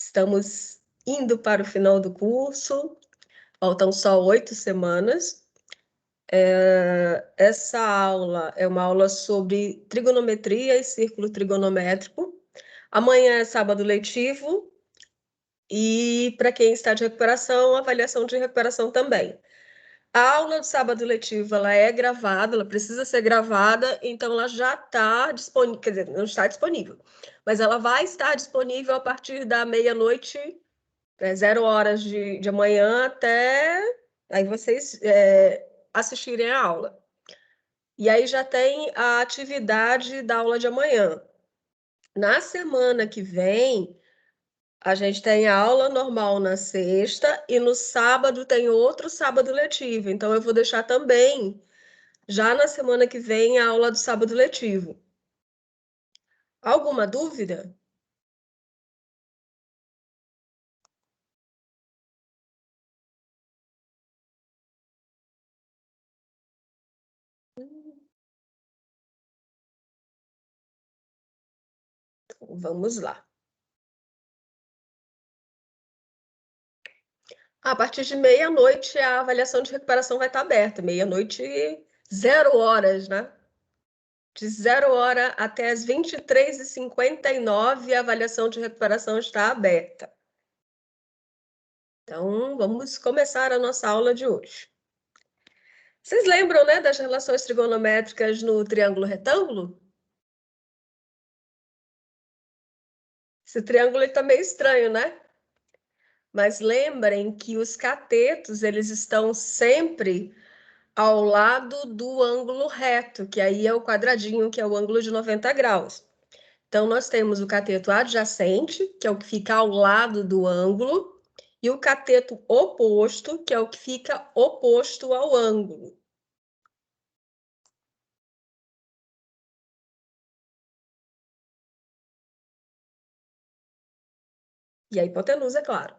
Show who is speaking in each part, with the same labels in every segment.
Speaker 1: Estamos indo para o final do curso, faltam só 8 semanas. Essa aula é uma aula sobre trigonometria e círculo trigonométrico. Amanhã é sábado letivo e, para quem está de recuperação, avaliação de recuperação também. A aula de sábado letivo ela é gravada, ela precisa ser gravada, então ela já está disponível, quer dizer, não está disponível, mas ela vai estar disponível a partir da meia-noite, 0 horas de amanhã até aí vocês assistirem a aula. E aí já tem a atividade da aula de amanhã. Na semana que vem, a gente tem a aula normal na sexta e no sábado tem outro sábado letivo. Então, eu vou deixar também, já na semana que vem, a aula do sábado letivo. Alguma dúvida? Vamos lá. A partir de meia-noite, a avaliação de recuperação vai estar aberta. Meia-noite, 0 horas, né? De 0 hora até as 23h59, a avaliação de recuperação está aberta. Então, vamos começar a nossa aula de hoje. Vocês lembram, né, das relações trigonométricas no triângulo retângulo? Esse triângulo está meio estranho, né? Mas lembrem que os catetos, eles estão sempre ao lado do ângulo reto, que aí é o quadradinho, que é o ângulo de 90 graus. Então, nós temos o cateto adjacente, que é o que fica ao lado do ângulo, e o cateto oposto, que é o que fica oposto ao ângulo. E a hipotenusa, é claro.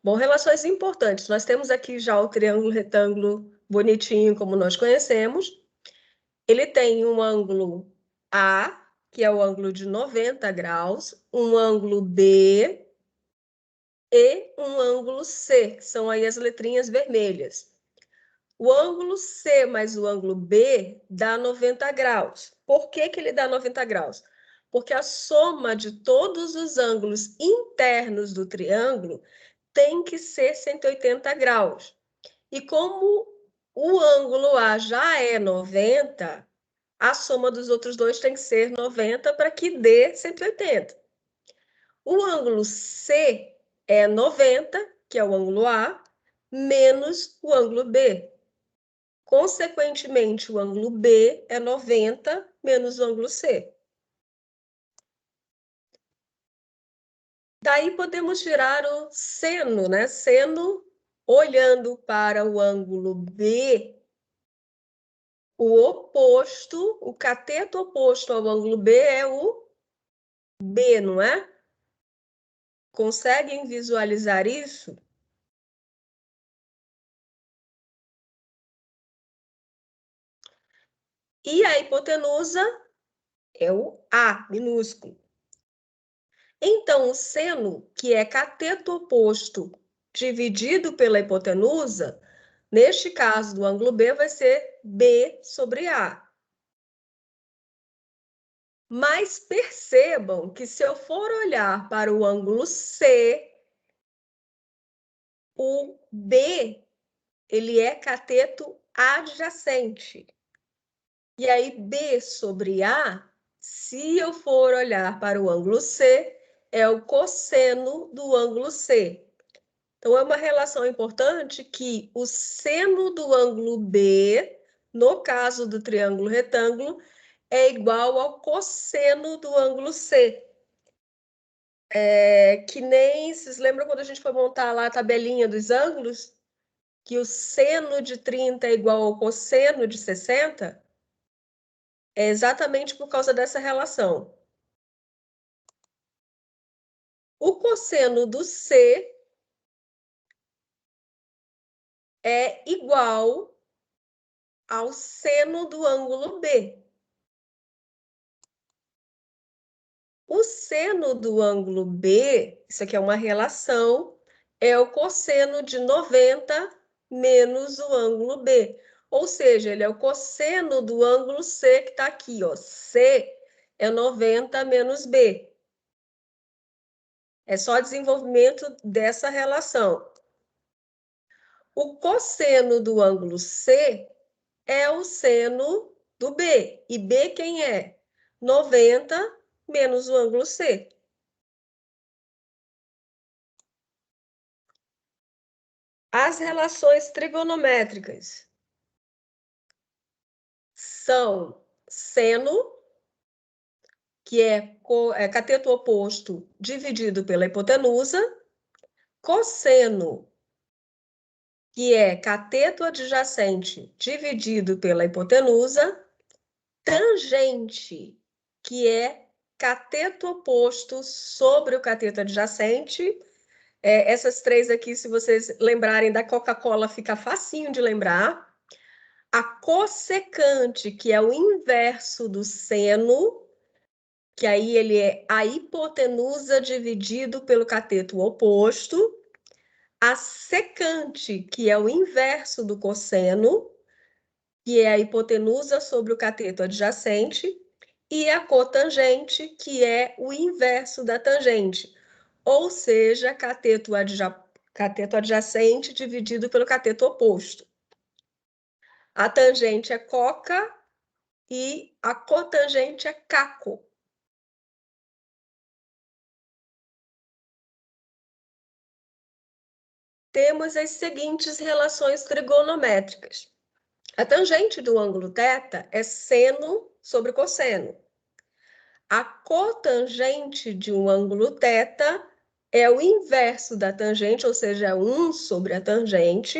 Speaker 1: Bom, relações importantes. Nós temos aqui já o triângulo retângulo bonitinho, como nós conhecemos. Ele tem um ângulo A, que é o ângulo de 90 graus, um ângulo B e um ângulo C, que são aí as letrinhas vermelhas. O ângulo C mais o ângulo B dá 90 graus. Por que que ele dá 90 graus? Porque a soma de todos os ângulos internos do triângulo tem que ser 180 graus. E como o ângulo A já é 90, a soma dos outros dois tem que ser 90 para que dê 180. O ângulo C é 90, que é o ângulo A, menos o ângulo B. Consequentemente, o ângulo B é 90 menos o ângulo C. Daí podemos tirar o seno, né? Seno, olhando para o ângulo B, o oposto, o cateto oposto ao ângulo B é o B, não é? Conseguem visualizar isso? E a hipotenusa é o A, minúsculo. Então, o seno, que é cateto oposto dividido pela hipotenusa, neste caso do ângulo B, vai ser B sobre A. Mas percebam que se eu for olhar para o ângulo C, o B, ele é cateto adjacente. E aí, B sobre A, se eu for olhar para o ângulo C, é o cosseno do ângulo C. Então, é uma relação importante que o seno do ângulo B, no caso do triângulo retângulo, é igual ao cosseno do ângulo C. Que nem, vocês lembram quando a gente foi montar lá a tabelinha dos ângulos? Que o seno de 30 é igual ao cosseno de 60? É exatamente por causa dessa relação. O cosseno do C é igual ao seno do ângulo B. O seno do ângulo B, isso aqui é uma relação, é o cosseno de 90 menos o ângulo B. Ou seja, ele é o cosseno do ângulo C que está aqui, ó. C é 90 menos B. É só desenvolvimento dessa relação. O cosseno do ângulo C é o seno do B. E B quem é? 90 menos o ângulo C. As relações trigonométricas são seno, que é cateto oposto dividido pela hipotenusa, cosseno, que é cateto adjacente dividido pela hipotenusa, tangente, que é cateto oposto sobre o cateto adjacente. Essas três aqui, se vocês lembrarem da Coca-Cola, fica facinho de lembrar. A cossecante, que é o inverso do seno, que aí ele é a hipotenusa dividido pelo cateto oposto. A secante, que é o inverso do cosseno, que é a hipotenusa sobre o cateto adjacente. E a cotangente, que é o inverso da tangente, ou seja, cateto adjacente dividido pelo cateto oposto. A tangente é coca e a cotangente é caco. Temos as seguintes relações trigonométricas. A tangente do ângulo θ é seno sobre cosseno. A cotangente de um ângulo θ é o inverso da tangente, ou seja, é 1 sobre a tangente,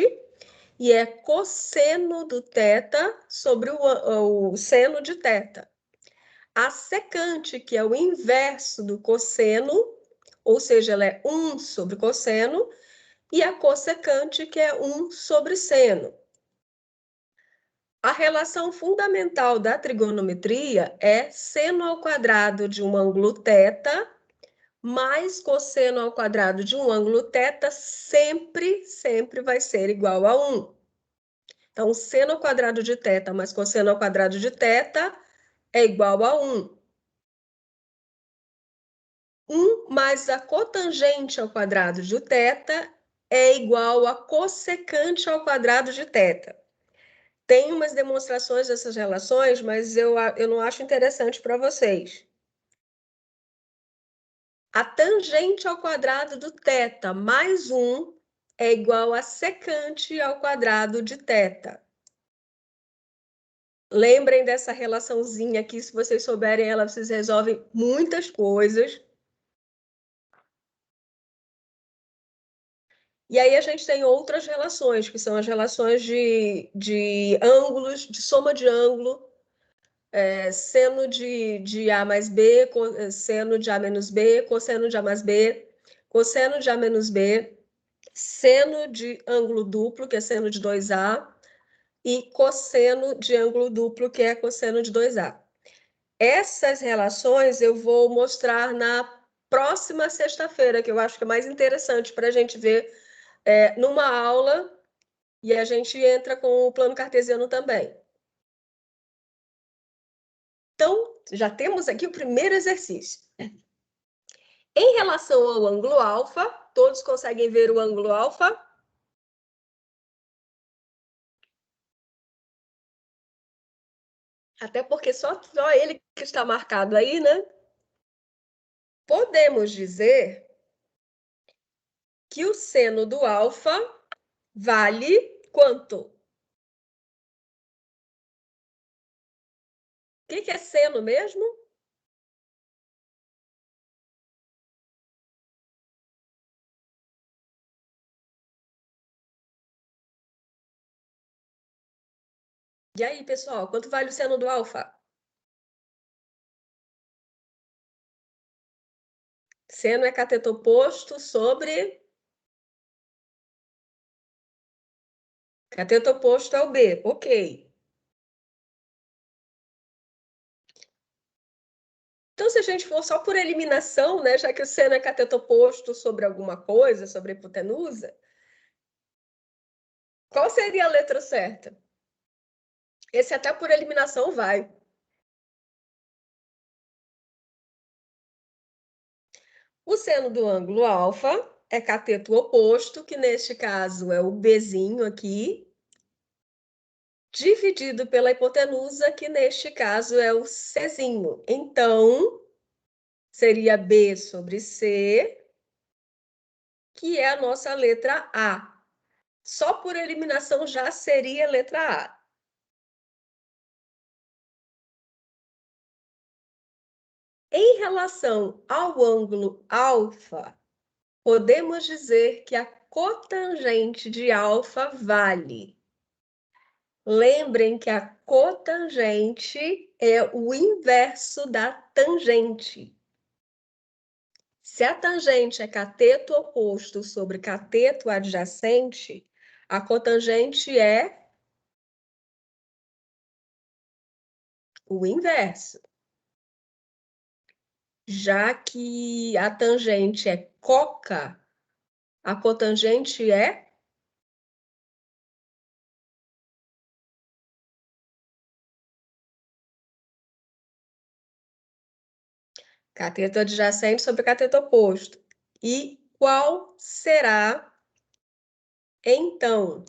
Speaker 1: e é cosseno do θ sobre o seno de θ. A secante, que é o inverso do cosseno, ou seja, ela é 1 sobre cosseno, e a cossecante, que é 1 sobre seno. A relação fundamental da trigonometria é seno ao quadrado de um ângulo θ mais cosseno ao quadrado de um ângulo θ sempre vai ser igual a 1. Então, seno ao quadrado de θ mais cosseno ao quadrado de θ é igual a 1. 1 mais a cotangente ao quadrado de θ é igual a cossecante ao quadrado de θ. Tem umas demonstrações dessas relações, mas eu não acho interessante para vocês. A tangente ao quadrado do θ mais 1 é igual a secante ao quadrado de θ. Lembrem dessa relaçãozinha aqui, se vocês souberem ela, vocês resolvem muitas coisas. E aí a gente tem outras relações, que são as relações de ângulos, de soma de ângulo, seno de A mais B, seno de A menos B, cosseno de A mais B, cosseno de A menos B, seno de ângulo duplo, que é seno de 2A, e cosseno de ângulo duplo, que é cosseno de 2A. Essas relações eu vou mostrar na próxima sexta-feira, que eu acho que é mais interessante para a gente ver numa aula, e a gente entra com o plano cartesiano também. Então, já temos aqui o primeiro exercício. Em relação ao ângulo alfa, todos conseguem ver o ângulo alfa? Até porque só ele que está marcado aí, né? Podemos dizer que o seno do alfa vale quanto? O que é seno mesmo? E aí, pessoal, quanto vale o seno do alfa? Seno é cateto oposto sobre... Cateto oposto é o B, ok. Então, se a gente for só por eliminação, né, já que o seno é cateto oposto sobre alguma coisa, sobre a hipotenusa, qual seria a letra certa? Esse até por eliminação vai. O seno do ângulo alfa é cateto oposto, que neste caso é o Bzinho aqui, dividido pela hipotenusa, que neste caso é o Czinho. Então, seria B sobre C, que é a nossa letra A. Só por eliminação já seria a letra A. Em relação ao ângulo alfa, podemos dizer que a cotangente de alfa vale. Lembrem que a cotangente é o inverso da tangente. Se a tangente é cateto oposto sobre cateto adjacente, a cotangente é o inverso. Já que a tangente é coca, a cotangente é cateto adjacente sobre cateto oposto. E qual será, então,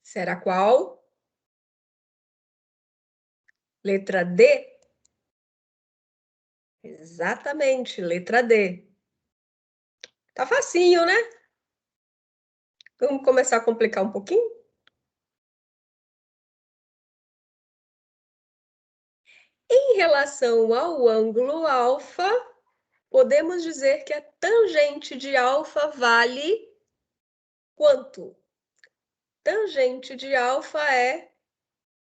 Speaker 1: será qual? Letra D? Exatamente, letra D. Tá facinho, né? Vamos começar a complicar um pouquinho? Em relação ao ângulo alfa, podemos dizer que a tangente de alfa vale quanto? Tangente de alfa é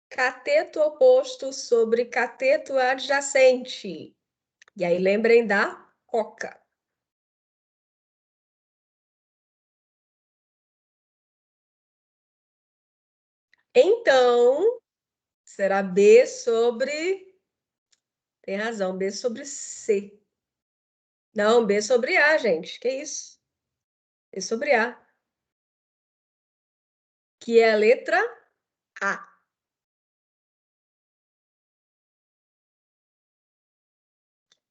Speaker 1: cateto oposto sobre cateto adjacente. E aí lembrem da coca. Então, será B sobre... Tem razão, B sobre C. Não, B sobre A, gente. Que isso? B sobre A. Que é a letra A.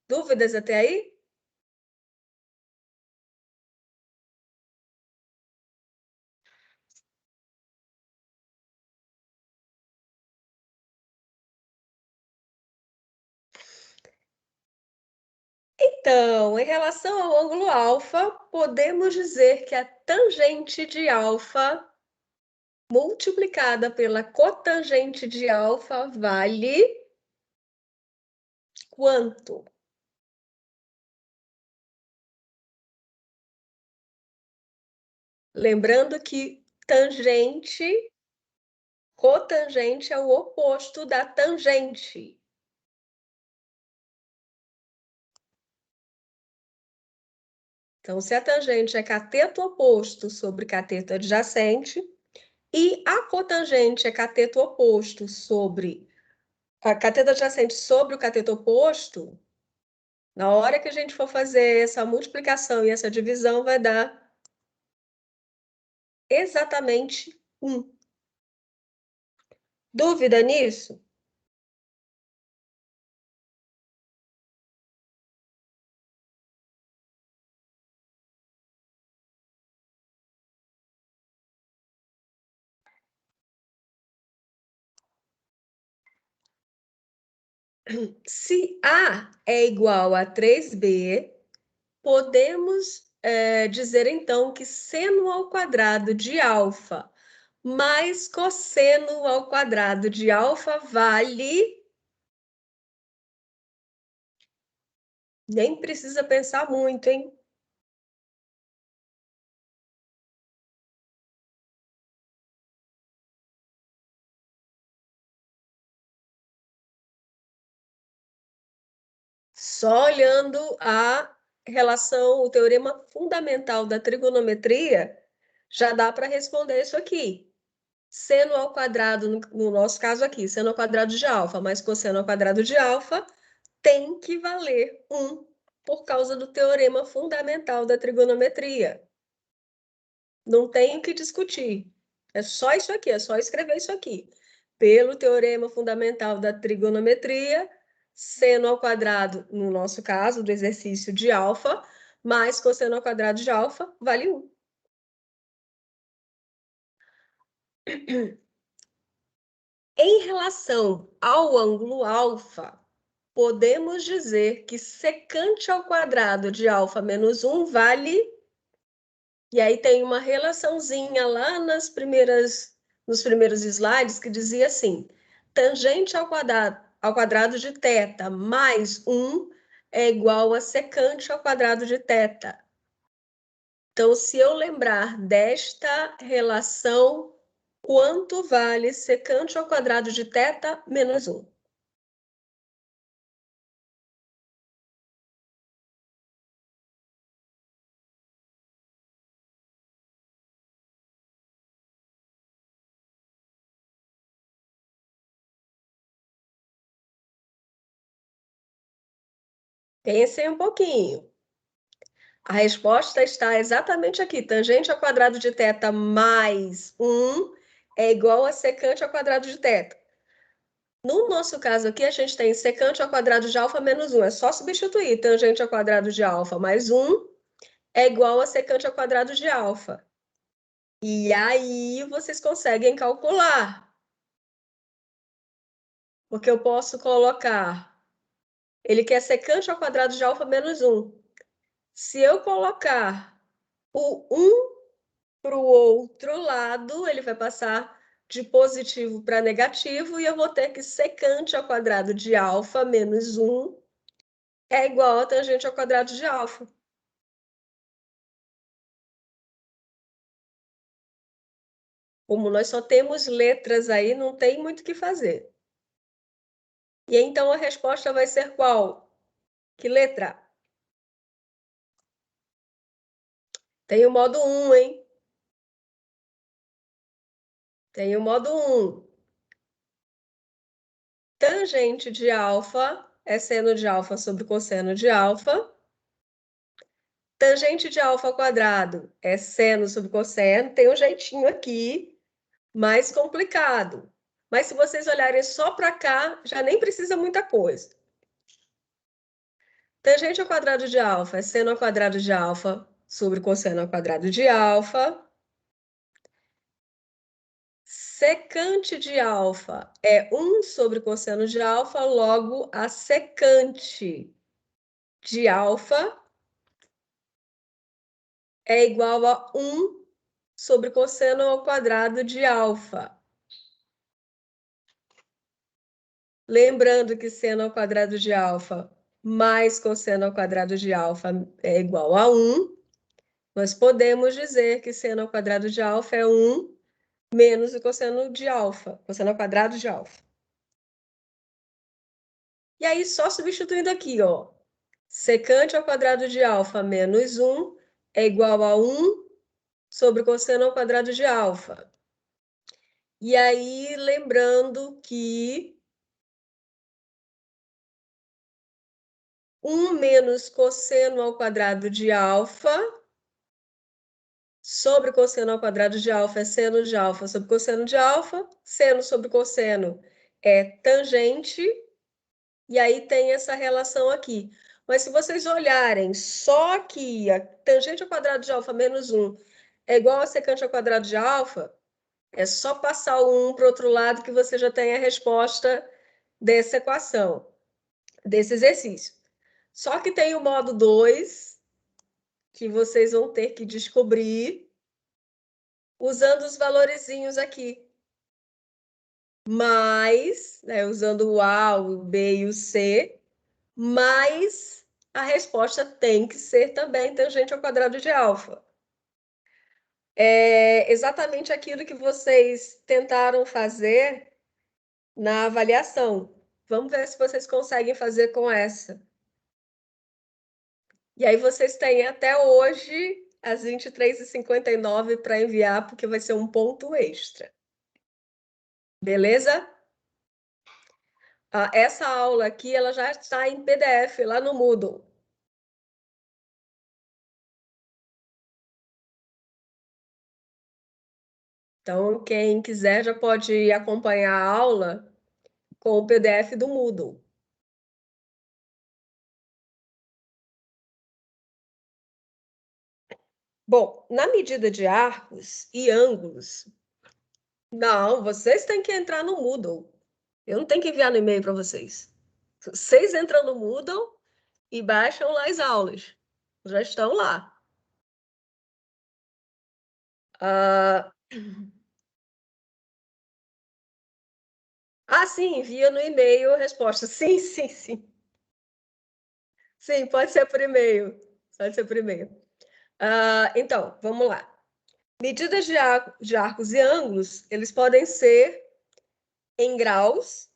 Speaker 1: Dúvidas até aí? Então, em relação ao ângulo alfa, podemos dizer que a tangente de alfa multiplicada pela cotangente de alfa vale quanto? Lembrando que tangente, cotangente é o oposto da tangente. Então, se a tangente é cateto oposto sobre cateto adjacente e a cotangente é cateto oposto sobre a cateto adjacente sobre o cateto oposto, na hora que a gente for fazer essa multiplicação e essa divisão, vai dar exatamente 1. Dúvida nisso? Se A é igual a 3B, podemos dizer então que seno ao quadrado de alfa mais cosseno ao quadrado de alfa vale... Nem precisa pensar muito, hein? Só olhando a relação, o teorema fundamental da trigonometria, já dá para responder isso aqui. Seno ao quadrado, no nosso caso aqui, seno ao quadrado de alfa mais cosseno ao quadrado de alfa tem que valer 1 por causa do teorema fundamental da trigonometria. Não tem o que discutir. É só isso aqui, é só escrever isso aqui. Pelo teorema fundamental da trigonometria, seno ao quadrado, no nosso caso, do exercício de alfa, mais cosseno ao quadrado de alfa, vale 1. Em relação ao ângulo alfa, podemos dizer que secante ao quadrado de alfa menos 1 vale... E aí tem uma relaçãozinha lá nos primeiros slides que dizia assim, tangente ao quadrado de θ mais 1 é igual a secante ao quadrado de θ. Então, se eu lembrar desta relação, quanto vale secante ao quadrado de θ menos 1? Pensem um pouquinho. A resposta está exatamente aqui. Tangente ao quadrado de θ mais 1 é igual a secante ao quadrado de θ. No nosso caso aqui, a gente tem secante ao quadrado de alfa menos 1. É só substituir. Tangente ao quadrado de alfa mais 1 é igual a secante ao quadrado de alfa. E aí vocês conseguem calcular. Porque eu posso colocar... Ele quer secante ao quadrado de alfa menos 1. Se eu colocar o 1 para o outro lado, ele vai passar de positivo para negativo e eu vou ter que secante ao quadrado de alfa menos 1 é igual a tangente ao quadrado de alfa. Como nós só temos letras aí, não tem muito o que fazer. E então a resposta vai ser qual? Que letra? Tem o modo 1, hein? Tem o modo 1. Tangente de alfa é seno de alfa sobre cosseno de alfa. Tangente de alfa ao quadrado é seno sobre cosseno. Tem um jeitinho aqui mais complicado. Mas se vocês olharem só para cá, já nem precisa muita coisa. Tangente ao quadrado de alfa é seno ao quadrado de alfa sobre cosseno ao quadrado de alfa. Secante de alfa é 1 sobre cosseno de alfa, logo a secante de alfa é igual a 1 sobre cosseno ao quadrado de alfa. Lembrando que seno ao quadrado de alfa mais cosseno ao quadrado de alfa é igual a 1, nós podemos dizer que seno ao quadrado de alfa é 1 menos o cosseno de alfa, cosseno ao quadrado de alfa. E aí, só substituindo aqui, ó, secante ao quadrado de alfa menos 1 é igual a 1 sobre cosseno ao quadrado de alfa. E aí, lembrando que 1 menos cosseno ao quadrado de alfa sobre cosseno ao quadrado de alfa é seno de alfa sobre cosseno de alfa. Seno sobre cosseno é tangente. E aí tem essa relação aqui. Mas se vocês olharem só que a tangente ao quadrado de alfa menos 1 é igual a secante ao quadrado de alfa, é só passar o 1 para o outro lado que você já tem a resposta dessa equação, desse exercício. Só que tem o modo 2, que vocês vão ter que descobrir usando os valorezinhos aqui. Mais, né, usando o A, o B e o C, mais a resposta tem que ser também tangente ao quadrado de alfa. É exatamente aquilo que vocês tentaram fazer na avaliação. Vamos ver se vocês conseguem fazer com essa. E aí vocês têm até hoje às 23h59 para enviar, porque vai ser um ponto extra. Beleza? Essa aula aqui, ela já está em PDF lá no Moodle. Então, quem quiser já pode acompanhar a aula com o PDF do Moodle. Bom, na medida de arcos e ângulos, não, vocês têm que entrar no Moodle. Eu não tenho que enviar no e-mail para vocês. Vocês entram no Moodle e baixam lá as aulas. Já estão lá. Ah, sim, envia no e-mail a resposta. Sim, sim, sim. Sim, pode ser por e-mail. Pode ser por e-mail. Então, vamos lá. Medidas de arcos e ângulos, eles podem ser em graus,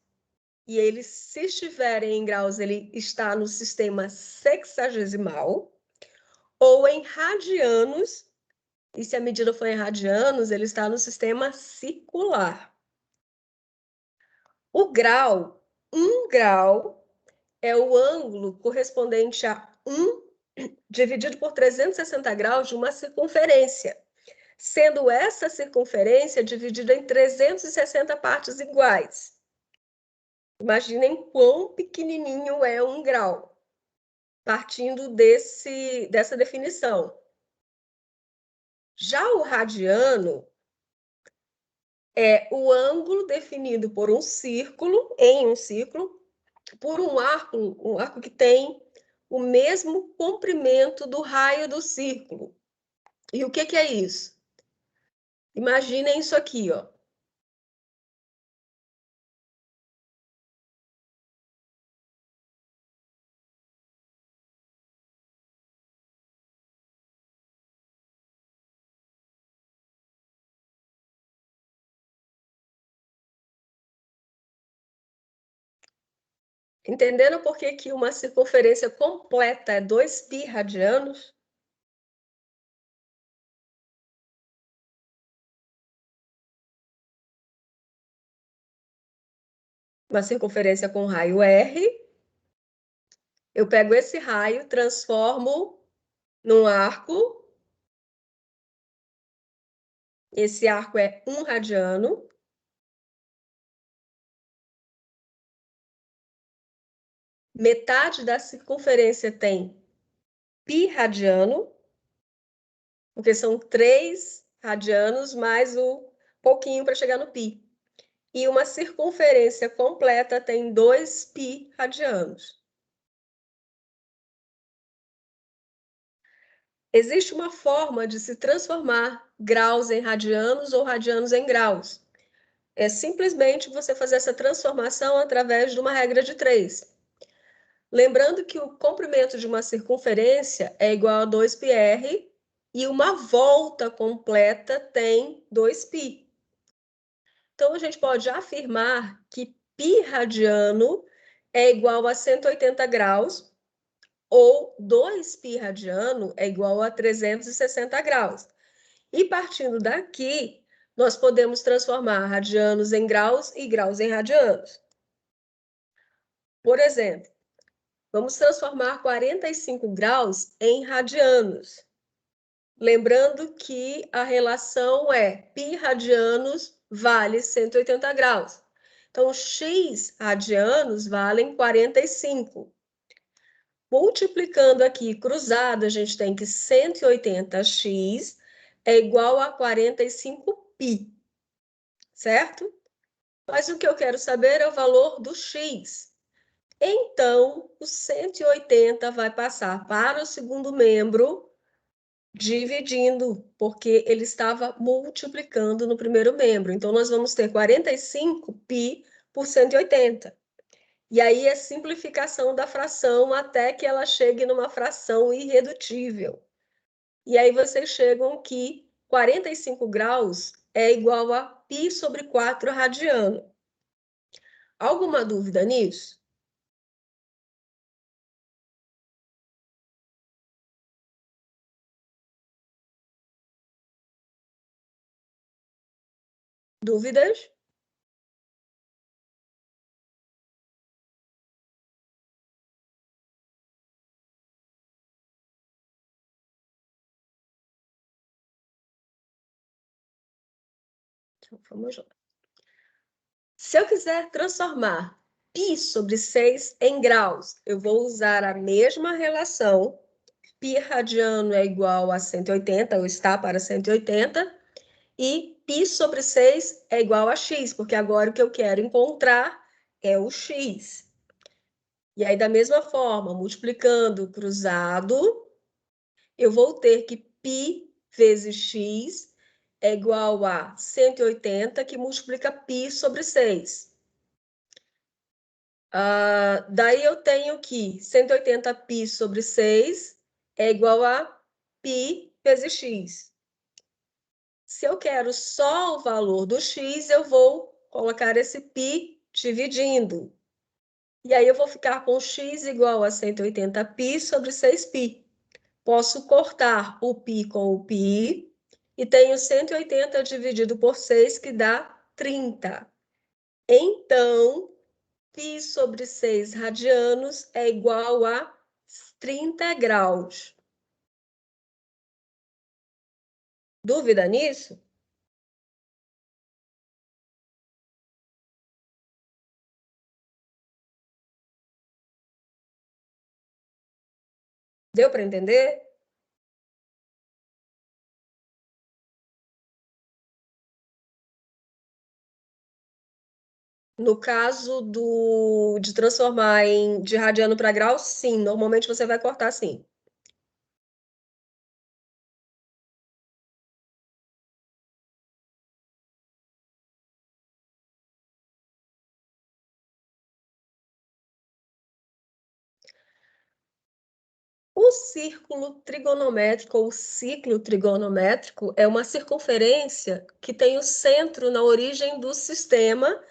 Speaker 1: e eles, se estiverem em graus, ele está no sistema sexagesimal, ou em radianos, e se a medida for em radianos, ele está no sistema circular. O grau, 1 grau, é o ângulo correspondente a 1 dividido por 360 graus de uma circunferência, sendo essa circunferência dividida em 360 partes iguais. Imaginem quão pequenininho é 1 grau, partindo dessa definição. Já o radiano é o ângulo definido por um círculo, por um arco que tem o mesmo comprimento do raio do círculo. E o que é isso? Imaginem isso aqui, ó. Entenderam por que uma circunferência completa é 2π radianos? Uma circunferência com raio R, eu pego esse raio, transformo num arco. Esse arco é 1 radiano. Metade da circunferência tem π radiano, porque são 3 radianos mais o pouquinho para chegar no π. E uma circunferência completa tem 2π radianos. Existe uma forma de se transformar graus em radianos ou radianos em graus. É simplesmente você fazer essa transformação através de uma regra de 3. Lembrando que o comprimento de uma circunferência é igual a 2πr e uma volta completa tem 2π. Então, a gente pode afirmar que π radiano é igual a 180 graus, ou 2π radiano é igual a 360 graus. E partindo daqui, nós podemos transformar radianos em graus e graus em radianos. Por exemplo, vamos transformar 45 graus em radianos. Lembrando que a relação é π radianos vale 180 graus. Então, x radianos valem 45. Multiplicando aqui, cruzado, a gente tem que 180x é igual a 45π, certo? Mas o que eu quero saber é o valor do x. Então, o 180 vai passar para o segundo membro, dividindo, porque ele estava multiplicando no primeiro membro. Então, nós vamos ter 45π por 180. E aí é simplificação da fração até que ela chegue numa fração irredutível. E aí vocês chegam que 45 graus é igual a π sobre 4 radiano. Alguma dúvida nisso? Dúvidas? Então, vamos lá. Se eu quiser transformar π sobre 6 em graus, eu vou usar a mesma relação. Π radiano é igual a 180, ou está para 180, e π sobre 6 é igual a x, porque agora o que eu quero encontrar é o x. E aí, da mesma forma, multiplicando o cruzado, eu vou ter que π vezes x é igual a 180, que multiplica π sobre 6. Daí eu tenho que 180π sobre 6 é igual a π vezes x. Se eu quero só o valor do x, eu vou colocar esse π dividindo. E aí eu vou ficar com x igual a 180π sobre 6π. Posso cortar o π com o π e tenho 180 dividido por 6, que dá 30. Então, π sobre 6 radianos é igual a 30 graus. Dúvida nisso? Deu para entender? No caso de transformar de radiano para grau, sim, normalmente você vai cortar sim. O círculo trigonométrico ou ciclo trigonométrico é uma circunferência que tem o centro na origem do sistema,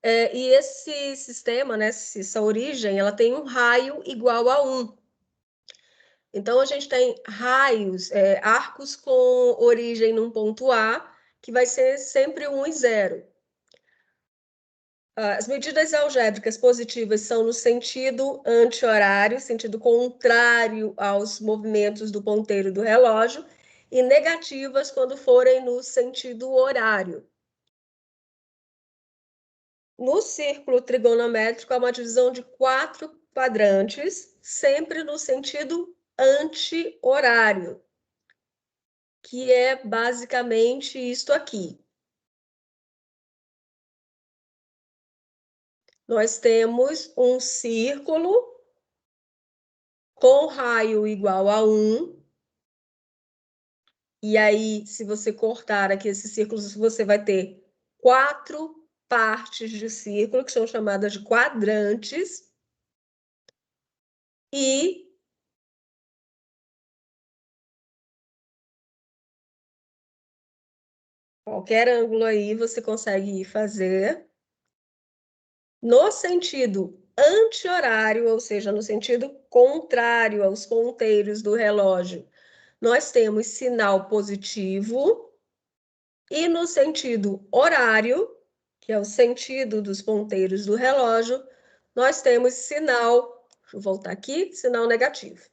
Speaker 1: e esse sistema, né, essa origem, ela tem um raio igual a 1. Então, a gente tem raios, arcos com origem num ponto A, que vai ser sempre 1 e 0. As medidas algébricas positivas são no sentido anti-horário, sentido contrário aos movimentos do ponteiro do relógio, e negativas quando forem no sentido horário. No círculo trigonométrico, há uma divisão de 4 quadrantes, sempre no sentido anti-horário, que é basicamente isto aqui. Nós temos um círculo com raio igual a 1. E aí, se você cortar aqui esses círculos, você vai ter 4 partes de círculo, que são chamadas de quadrantes. E qualquer ângulo aí você consegue fazer. No sentido anti-horário, ou seja, no sentido contrário aos ponteiros do relógio, nós temos sinal positivo. E no sentido horário, que é o sentido dos ponteiros do relógio, nós temos sinal, deixa eu voltar aqui, sinal negativo.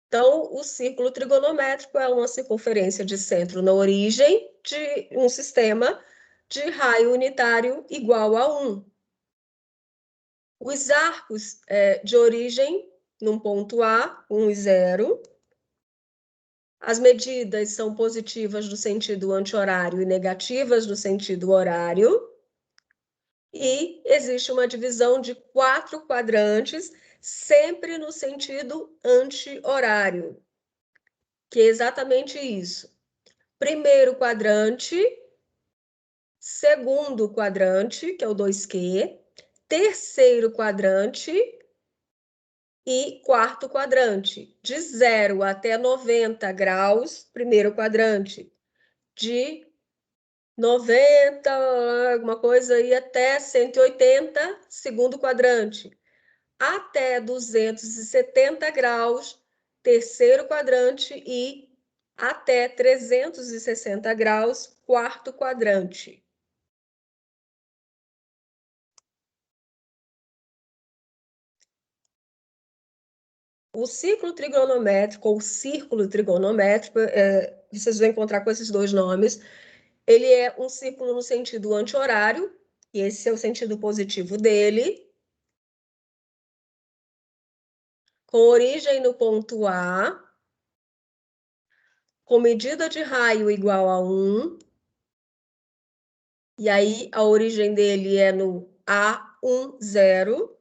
Speaker 1: Então, o círculo trigonométrico é uma circunferência de centro na origem de um sistema de raio unitário igual a 1. Os arcos de origem num ponto A, 1 e 0. As medidas são positivas no sentido anti-horário e negativas no sentido horário. E existe uma divisão de 4 quadrantes, sempre no sentido anti-horário, que é exatamente isso. Primeiro quadrante, segundo quadrante, que é o 2Q, terceiro quadrante e quarto quadrante. De 0 até 90 graus, primeiro quadrante. De 90, alguma coisa aí, até 180, segundo quadrante. até 270 graus, terceiro quadrante, e até 360 graus, quarto quadrante. O ciclo trigonométrico, ou círculo trigonométrico, vocês vão encontrar com esses dois nomes, ele é um círculo no sentido anti-horário, e esse é o sentido positivo dele, com origem no ponto A, com medida de raio igual a 1, e aí a origem dele é no A10.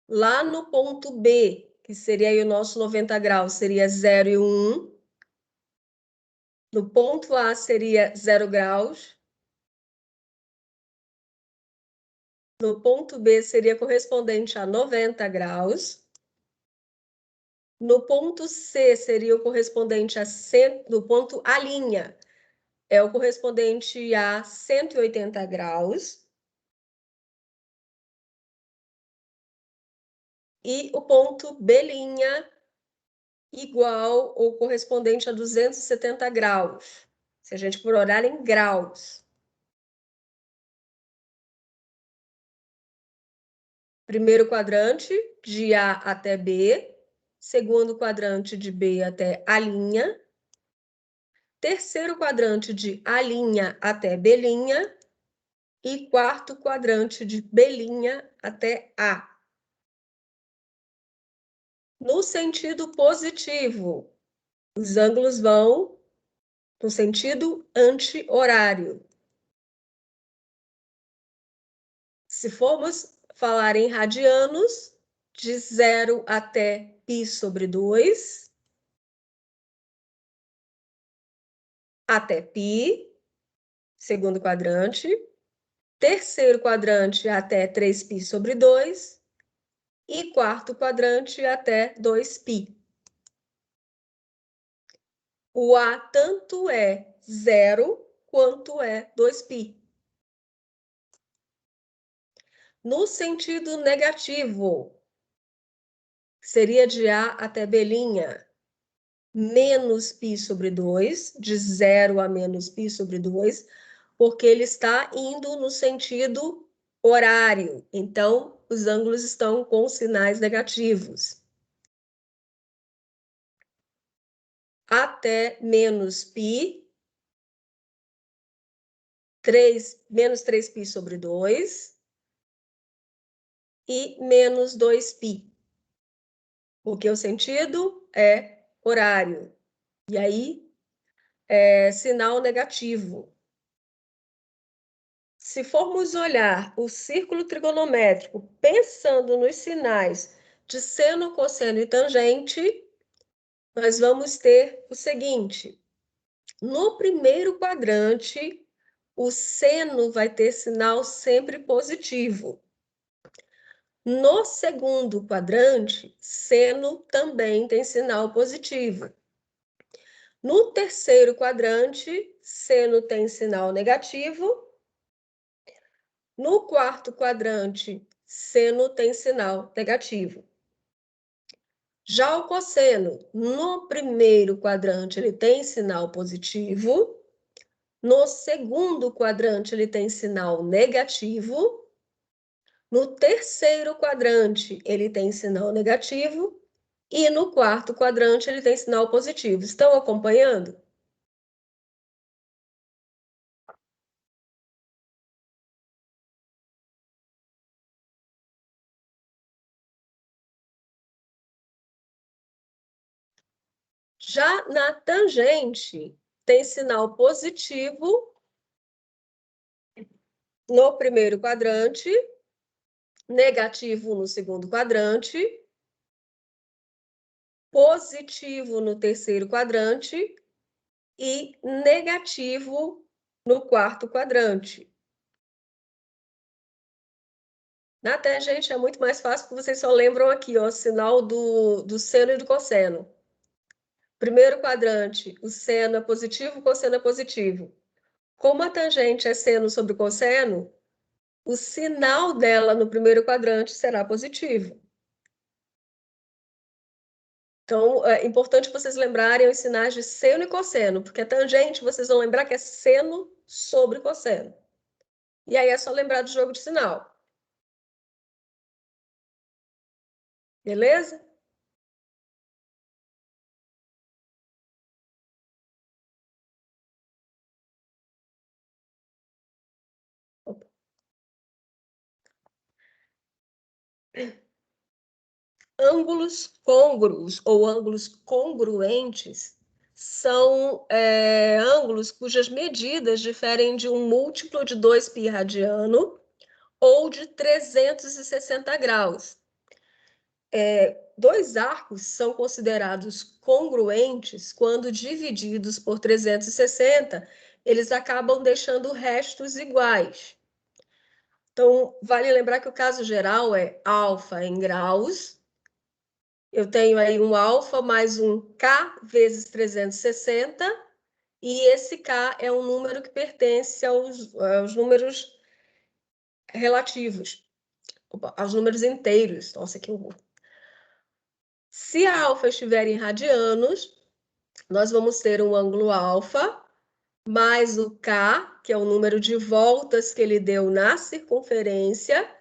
Speaker 1: Lá no ponto B, que seria aí o nosso 90 graus, seria 0 e 1. No ponto A seria 0 graus. No ponto B seria correspondente a 90 graus. No ponto C seria o correspondente a no ponto A', é o correspondente a 180 graus. E o ponto B' igual ou correspondente a 270 graus, se a gente for olhar em graus. Primeiro quadrante, de A até B. Segundo quadrante, de B até A'. Terceiro quadrante, de A' até B'. E quarto quadrante, de B' até A. No sentido positivo, os ângulos vão no sentido anti-horário. Se formos falar em radianos, de 0 até π/2, até π, segundo quadrante. Terceiro quadrante até 3π/2 e quarto quadrante até 2π. O A tanto é 0 quanto é 2π. No sentido negativo, seria de A até B', menos π/2, de 0 a menos π/2, porque ele está indo no sentido horário. Então, os ângulos estão com sinais negativos. Até menos π, menos 3π/2 e menos 2π, porque o sentido é horário. E aí, é sinal negativo. Se formos olhar o círculo trigonométrico pensando nos sinais de seno, cosseno e tangente, nós vamos ter o seguinte: no primeiro quadrante, o seno vai ter sinal sempre positivo. No segundo quadrante, seno também tem sinal positivo. No terceiro quadrante, seno tem sinal negativo. No quarto quadrante, seno tem sinal negativo. Já o cosseno, no primeiro quadrante, ele tem sinal positivo. No segundo quadrante, ele tem sinal negativo. No terceiro quadrante, ele tem sinal negativo. E no quarto quadrante, ele tem sinal positivo. Estão acompanhando? Já na tangente, tem sinal positivo no primeiro quadrante, negativo no segundo quadrante, positivo no terceiro quadrante e negativo no quarto quadrante. Na tangente é muito mais fácil, porque vocês só lembram aqui, ó, o sinal do seno e do cosseno. Primeiro quadrante, o seno é positivo, o cosseno é positivo. Como a tangente é seno sobre cosseno, o sinal dela no primeiro quadrante será positivo. Então, é importante vocês lembrarem os sinais de seno e cosseno, porque a tangente vocês vão lembrar que é seno sobre cosseno. E aí é só lembrar do jogo de sinal. Beleza? Ângulos côngruos ou ângulos congruentes são ângulos cujas medidas diferem de um múltiplo de 2π radiano ou de 360 graus. Dois arcos são considerados congruentes quando divididos por 360, eles acabam deixando restos iguais. Então, vale lembrar que o caso geral é alfa em graus. Eu tenho aí um alfa mais um K vezes 360, e esse K é um número que pertence aos números relativos, aos números inteiros. Nossa, que horror. Se a alfa estiver em radianos, nós vamos ter um ângulo alfa mais o K, que é o número de voltas que ele deu na circunferência,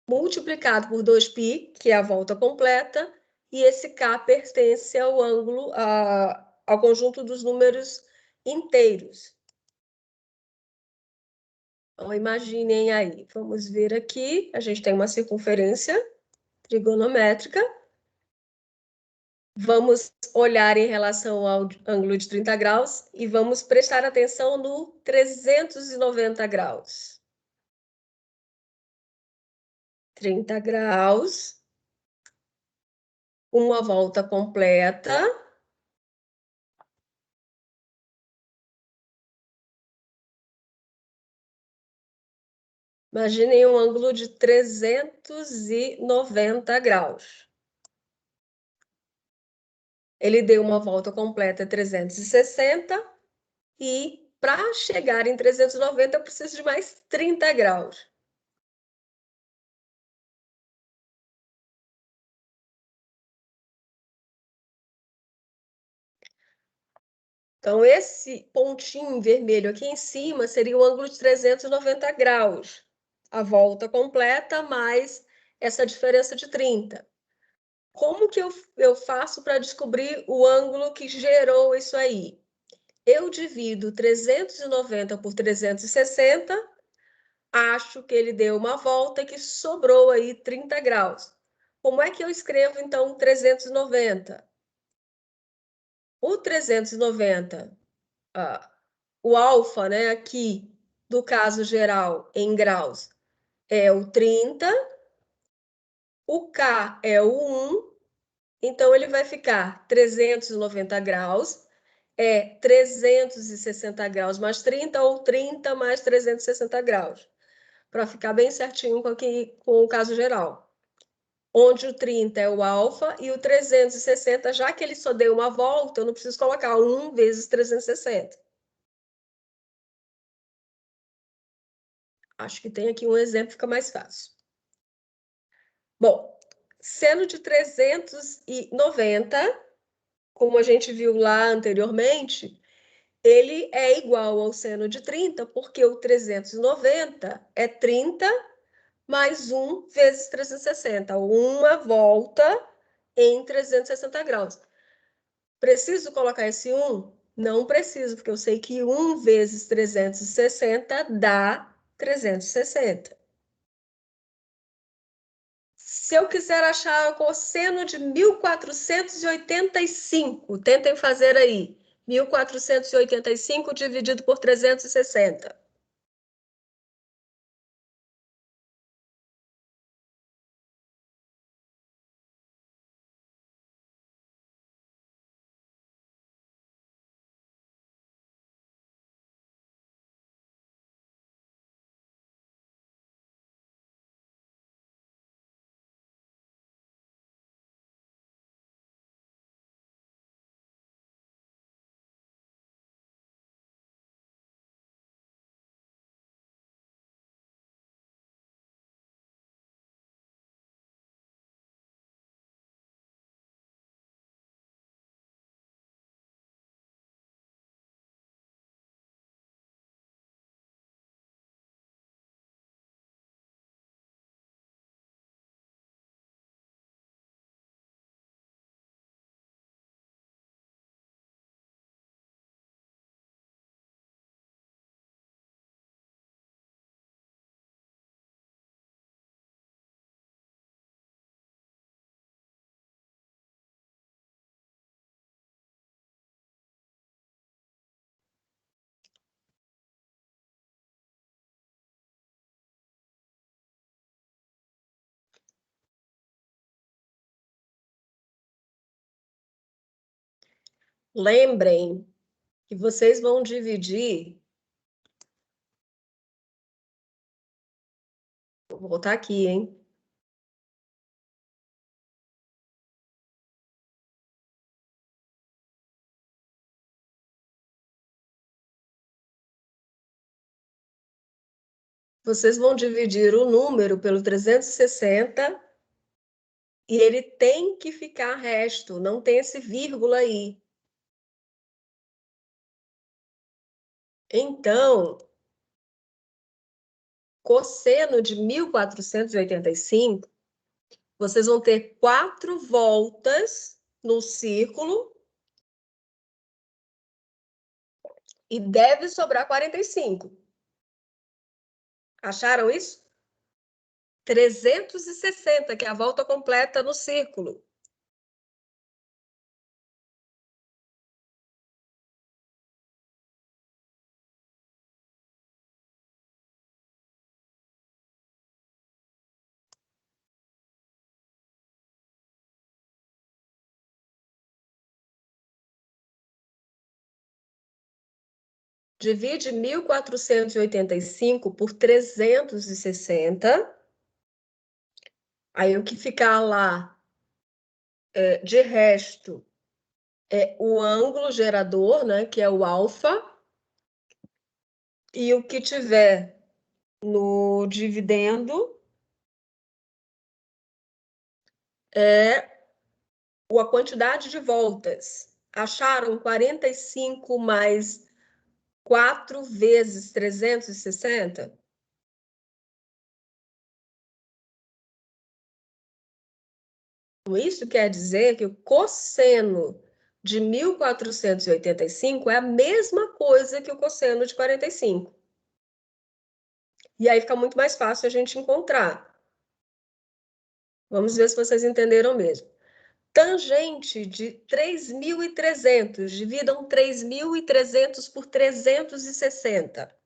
Speaker 1: multiplicado por 2π, que é a volta completa, e esse K pertence ao ângulo, ao conjunto dos números inteiros. Então, imaginem aí, vamos ver aqui, a gente tem uma circunferência trigonométrica, vamos olhar em relação ao ângulo de 30 graus e vamos prestar atenção no 390 graus. 30 graus, uma volta completa. Imaginem um ângulo de 390 graus. Ele deu uma volta completa 360 e para chegar em 390 eu preciso de mais 30 graus. Então, esse pontinho vermelho aqui em cima seria o ângulo de 390 graus. A volta completa mais essa diferença de 30. Como que eu faço para descobrir o ângulo que gerou isso aí? Eu divido 390 por 360, acho que ele deu uma volta e que sobrou aí 30 graus. Como é que eu escrevo, então, 390? O 390, o alfa, né, aqui, do caso geral, em graus, é o 30, o K é o 1, então ele vai ficar 390 graus, 360 graus mais 30 ou 30 mais 360 graus, para ficar bem certinho com o caso geral. Onde o 30 é o alfa e o 360, já que ele só deu uma volta, eu não preciso colocar 1 vezes 360. Acho que tem aqui um exemplo, fica mais fácil. Bom, seno de 390, como a gente viu lá anteriormente, ele é igual ao seno de 30, porque o 390 é 30 mais 1 vezes 360, uma volta em 360 graus. Preciso colocar esse 1? Não preciso, porque eu sei que 1 vezes 360 dá 360. Se eu quiser achar o cosseno de 1485, tentem fazer aí. 1485 dividido por 360. Lembrem que vocês vão dividir... Vou voltar aqui, hein? Vocês vão dividir o número pelo 360 e ele tem que ficar resto, não tem esse vírgula aí. Então, cosseno de 1485, vocês vão ter 4 voltas no círculo e deve sobrar 45. Acharam isso? 360, que é a volta completa no círculo. Divide 1485 por 360. Aí o que ficar lá de resto é o ângulo gerador, né, que é o alfa, e o que tiver no dividendo é a quantidade de voltas. Acharam 45 mais 4 vezes 360? Isso quer dizer que o cosseno de 1485 é a mesma coisa que o cosseno de 45. E aí fica muito mais fácil a gente encontrar. Vamos ver se vocês entenderam mesmo. Tangente de 3.300. Dividam 3.300 por 360.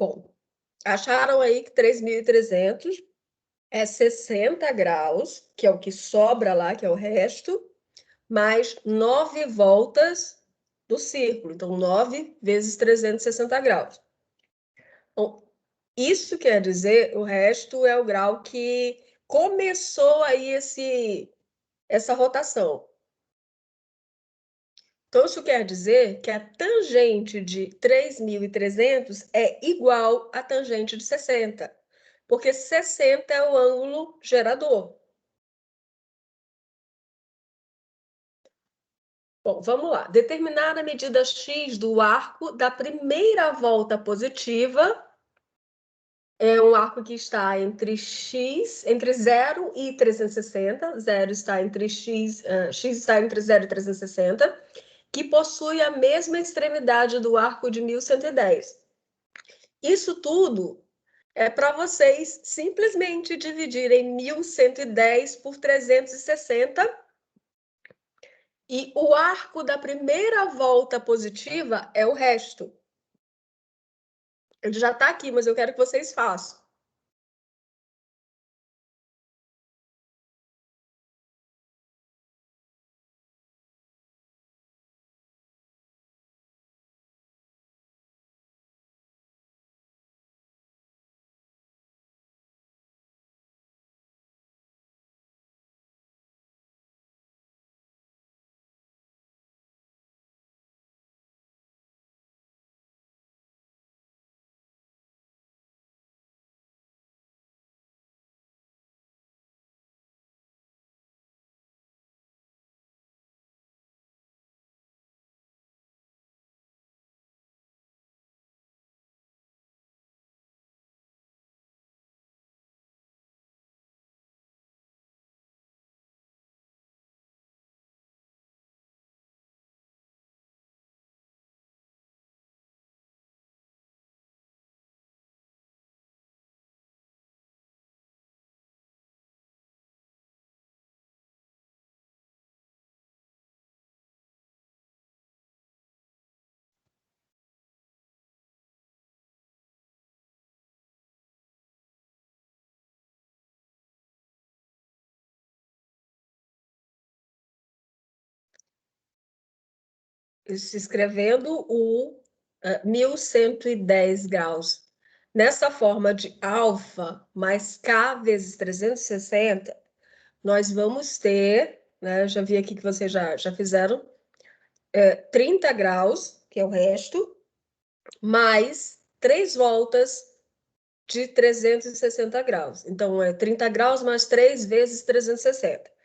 Speaker 1: Bom, acharam aí que 3.300 é 60 graus, que é o que sobra lá, que é o resto, mais 9 voltas do círculo. Então, 9 vezes 360 graus. Bom, isso quer dizer, o resto é o grau que começou aí essa rotação. Então, isso quer dizer que a tangente de 3.300 é igual à tangente de 60, porque 60 é o ângulo gerador. Bom, vamos lá. Determinar a medida x do arco da primeira volta positiva É um arco que está entre 0 e 360. 0 está entre x está entre 0 e 360, que possui a mesma extremidade do arco de 1110. Isso tudo é para vocês simplesmente dividirem 1110 por 360 e o arco da primeira volta positiva é o resto. Ele já está aqui, mas eu quero que vocês façam. Se escrevendo o 1110 graus. Nessa forma de alfa mais K vezes 360, nós vamos ter, né, eu já vi aqui que vocês já fizeram, 30 graus, que é o resto, mais 3 voltas de 360 graus. Então, é 30 graus mais 3 vezes 360.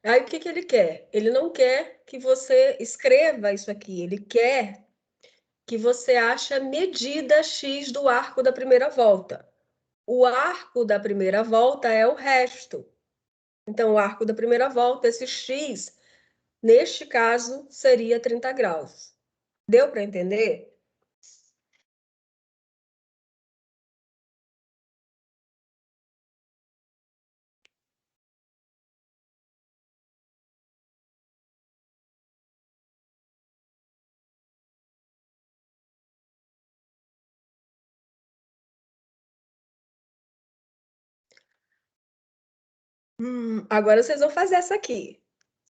Speaker 1: Aí, o que que ele quer? Ele não quer que você escreva isso aqui, ele quer que você ache a medida x do arco da primeira volta. O arco da primeira volta é o resto. Então, o arco da primeira volta, esse x, neste caso, seria 30 graus. Deu para entender? Agora vocês vão fazer essa aqui.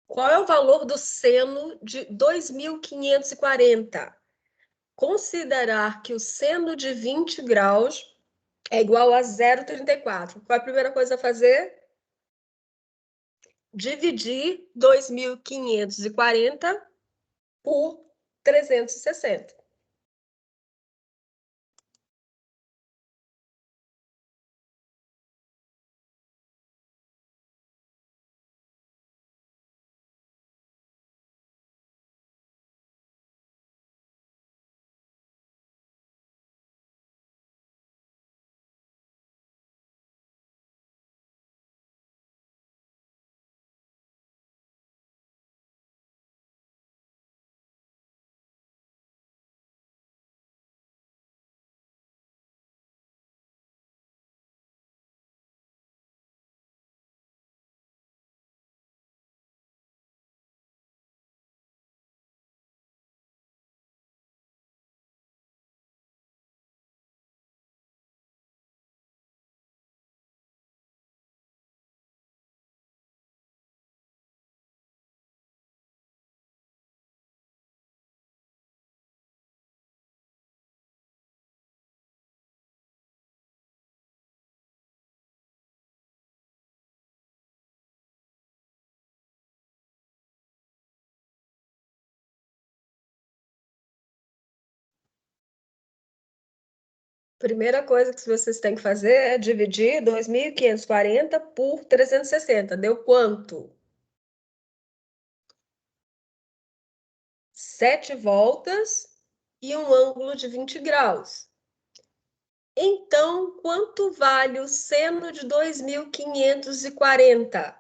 Speaker 1: Qual é o valor do seno de 2540? Considerar que o seno de 20 graus é igual a 0,34. Qual é a primeira coisa a fazer? Dividir 2540 por 360. Primeira coisa que vocês têm que fazer é dividir 2.540 por 360. Deu quanto? 7 voltas e um ângulo de 20 graus. Então, quanto vale o seno de 2.540?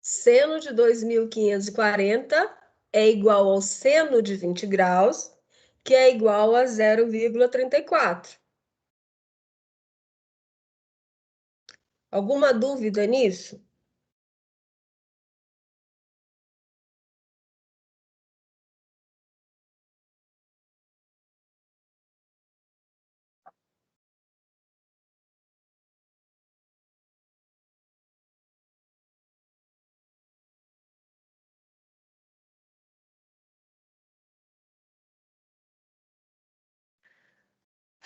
Speaker 1: Seno de 2.540 é igual ao seno de 20 graus, que é igual a 0,34. Alguma dúvida nisso?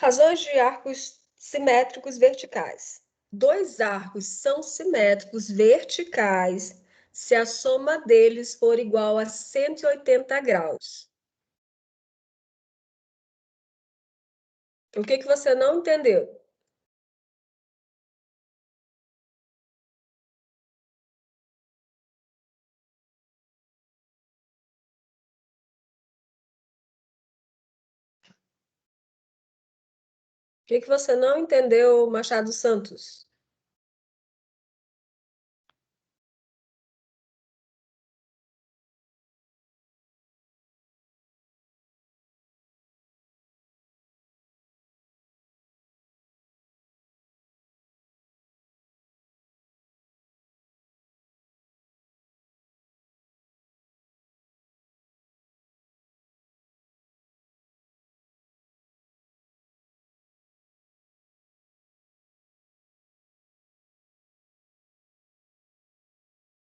Speaker 1: Razões de arcos simétricos verticais. Dois arcos são simétricos verticais se a soma deles for igual a 180 graus. O que você não entendeu? O que você não entendeu, Machado Santos?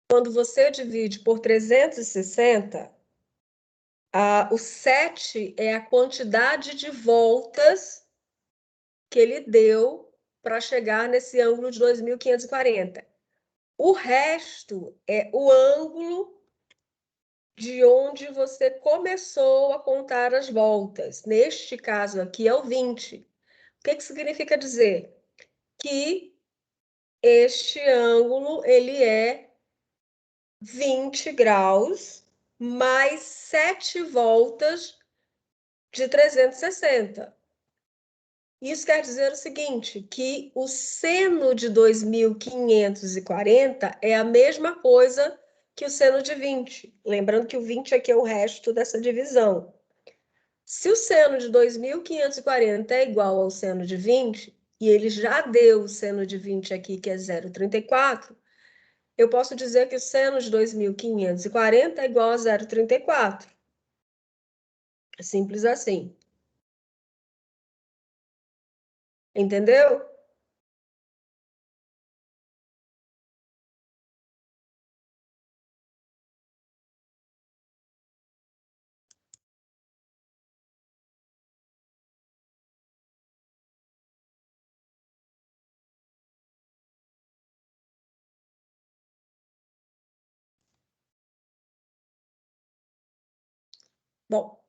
Speaker 1: Quando você divide por 360, o 7 é a quantidade de voltas que ele deu para chegar nesse ângulo de 2.540. O resto é o ângulo de onde você começou a contar as voltas. Neste caso aqui é o 20. O que significa dizer? Que este ângulo ele é 20 graus mais 7 voltas de 360. Isso quer dizer o seguinte, que o seno de 2.540 é a mesma coisa que o seno de 20. Lembrando que o 20 aqui é o resto dessa divisão. Se o seno de 2.540 é igual ao seno de 20, e ele já deu o seno de 20 aqui, que é 0,34, eu posso dizer que o seno de 2.540 é igual a 0,34. É simples assim. Entendeu? Bom,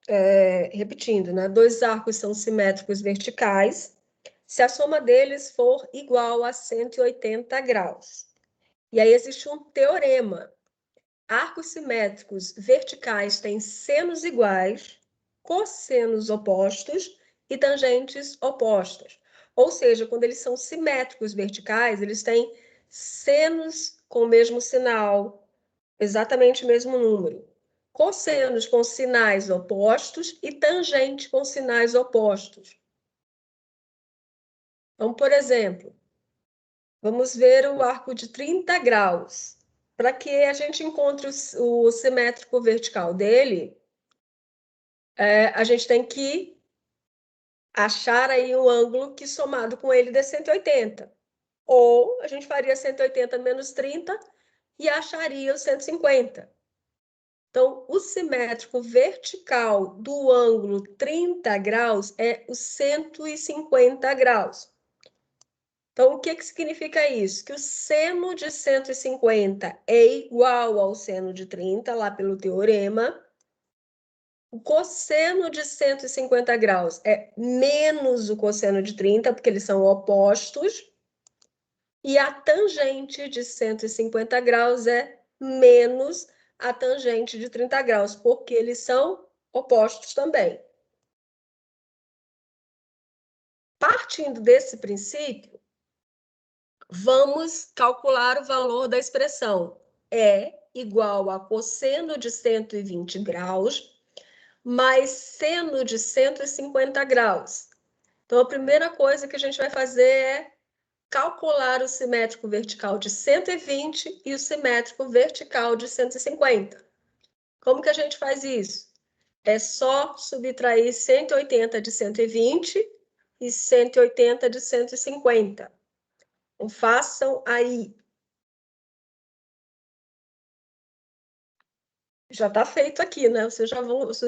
Speaker 1: repetindo, né? Dois arcos são simétricos verticais se a soma deles for igual a 180 graus. E aí existe um teorema. Arcos simétricos verticais têm senos iguais, cossenos opostos e tangentes opostas. Ou seja, quando eles são simétricos verticais, eles têm senos com o mesmo sinal, exatamente o mesmo número. Cossenos com sinais opostos e tangente com sinais opostos. Então, por exemplo, vamos ver o arco de 30 graus. Para que a gente encontre o simétrico vertical dele, a gente tem que achar aí o ângulo que somado com ele dê 180. Ou a gente faria 180 menos 30 e acharia o 150. Então, o simétrico vertical do ângulo 30 graus é o 150 graus. Então, o que significa isso? Que o seno de 150 é igual ao seno de 30, lá pelo teorema. O cosseno de 150 graus é menos o cosseno de 30, porque eles são opostos. e a tangente de 150 graus é menos a tangente de 30 graus, porque eles são opostos também. Partindo desse princípio, vamos calcular o valor da expressão. É igual a cosseno de 120 graus mais seno de 150 graus. Então, a primeira coisa que a gente vai fazer é calcular o simétrico vertical de 120 e o simétrico vertical de 150. Como que a gente faz isso? É só subtrair 180 de 120 e 180 de 150. Então, façam aí. Já está feito aqui, né? Vocês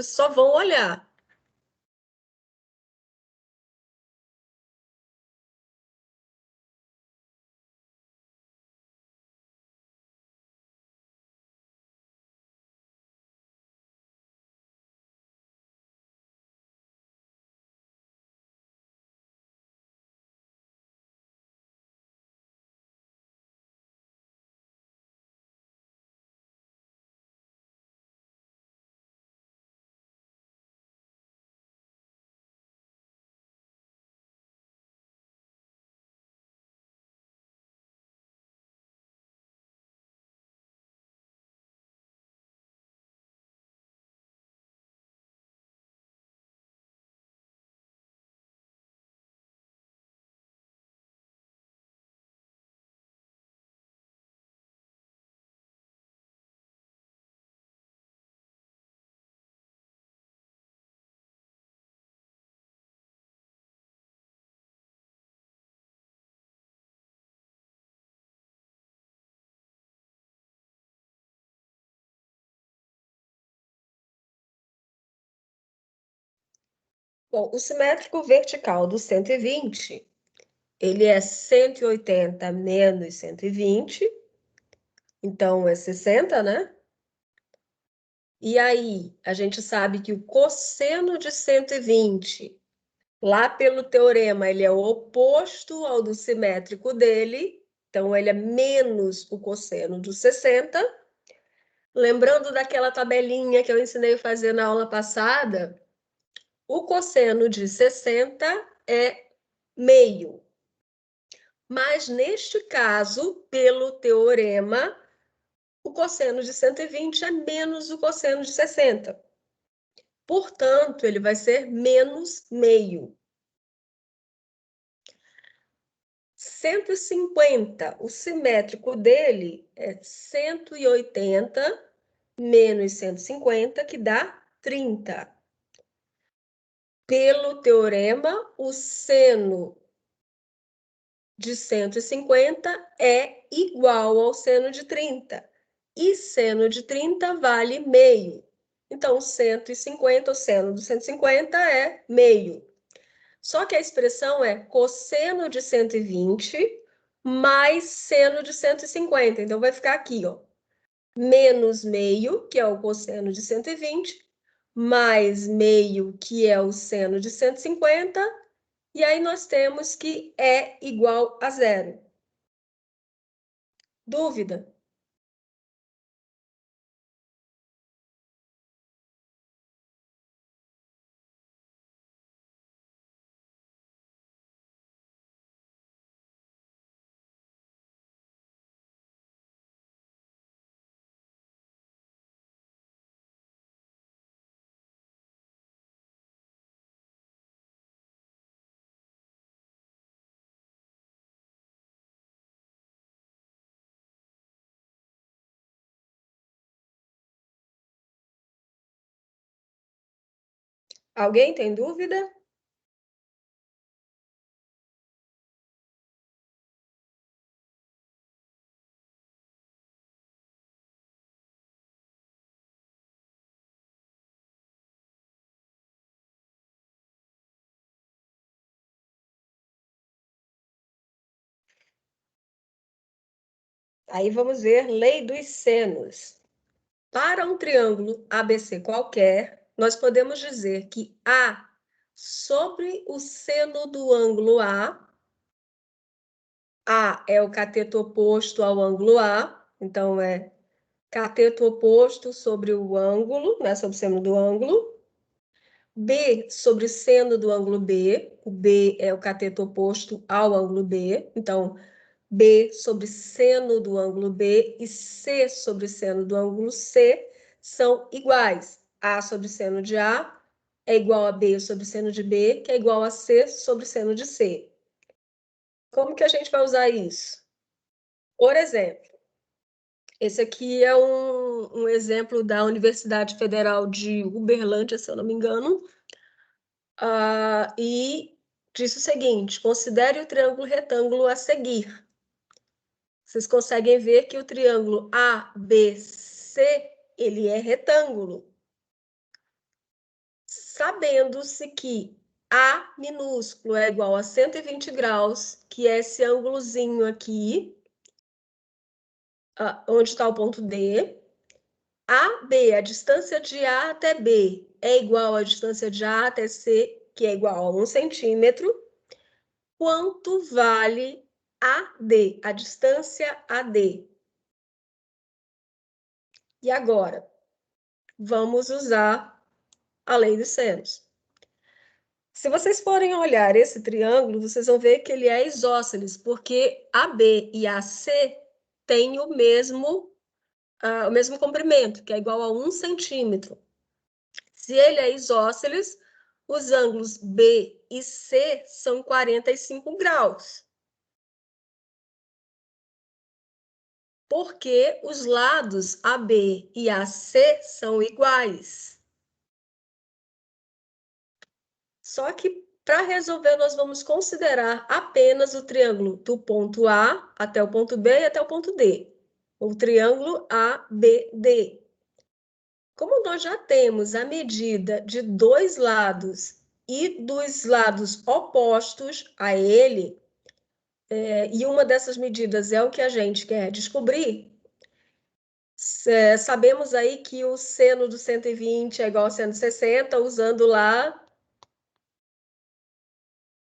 Speaker 1: só vão olhar. Bom, o simétrico vertical do 120, ele é 180 menos 120, então é 60, né? E aí, a gente sabe que o cosseno de 120, lá pelo teorema, ele é o oposto ao do simétrico dele, então ele é menos o cosseno do 60. Lembrando daquela tabelinha que eu ensinei a fazer na aula passada, o cosseno de 60 é meio. Mas, neste caso, pelo teorema, o cosseno de 120 é menos o cosseno de 60. Portanto, ele vai ser menos meio. 150, o simétrico dele é 180 menos 150, que dá 30. Pelo teorema, o seno de 150 é igual ao seno de 30. E seno de 30 vale meio. Então, 150, o seno de 150 é meio. Só que a expressão é cosseno de 120 mais seno de 150. Então, vai ficar aqui, ó, menos meio, que é o cosseno de 120, mais meio, que é o seno de 150, e aí nós temos que é igual a zero. Dúvida? Alguém tem dúvida? Aí vamos ver lei dos senos. Para um triângulo ABC qualquer, nós podemos dizer que A sobre o seno do ângulo A, A é o cateto oposto ao ângulo A, então é cateto oposto sobre o ângulo, né, sobre o seno do ângulo. B sobre seno do ângulo B, o B é o cateto oposto ao ângulo B, então B sobre seno do ângulo B e C sobre seno do ângulo C são iguais. A sobre seno de A é igual a B sobre seno de B, que é igual a C sobre seno de C. Como que a gente vai usar isso? Por exemplo, esse aqui é um exemplo da Universidade Federal de Uberlândia, se eu não me engano, e diz o seguinte: considere o triângulo retângulo a seguir. Vocês conseguem ver que o triângulo ABC, ele é retângulo. Sabendo-se que A minúsculo é igual a 120 graus, que é esse ângulozinho aqui, onde está o ponto D. AB, a distância de A até B, é igual à distância de A até C, que é igual a 1 centímetro. Quanto vale AD, a distância AD? E agora, vamos usar a lei dos senos. Se vocês forem olhar esse triângulo, vocês vão ver que ele é isósceles, porque AB e AC têm o mesmo comprimento, que é igual a 1 centímetro. Se ele é isósceles, os ângulos B e C são 45 graus. Porque os lados AB e AC são iguais. Só que, para resolver, nós vamos considerar apenas o triângulo do ponto A até o ponto B e até o ponto D. O triângulo ABD. Como nós já temos a medida de dois lados e dos lados opostos a ele, e uma dessas medidas é o que a gente quer descobrir, sabemos aí que o seno do 120 é igual ao seno de 60, usando lá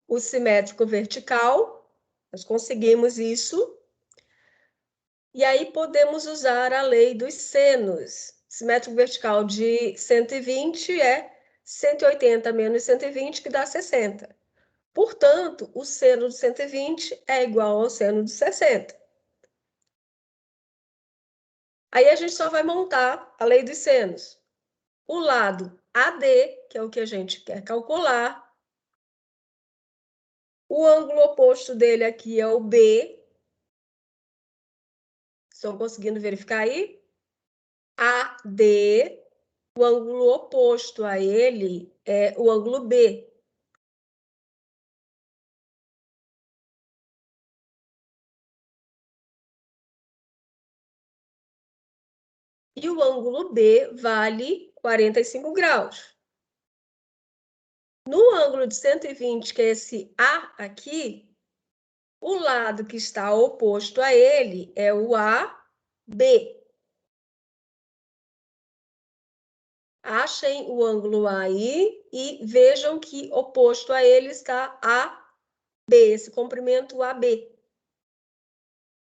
Speaker 1: o simétrico vertical, nós conseguimos isso. E aí podemos usar a lei dos senos. Simétrico vertical de 120 é 180 menos 120, que dá 60. Portanto, o seno de 120 é igual ao seno de 60. Aí a gente só vai montar a lei dos senos. O lado AD, que é o que a gente quer calcular, o ângulo oposto dele aqui é o B. Estão conseguindo verificar aí? AD, o ângulo oposto a ele é o ângulo B. E o ângulo B vale 45 graus. No ângulo de 120, que é esse A aqui, o lado que está oposto a ele é o AB. Achem o ângulo aí e vejam que oposto a ele está AB, esse comprimento AB.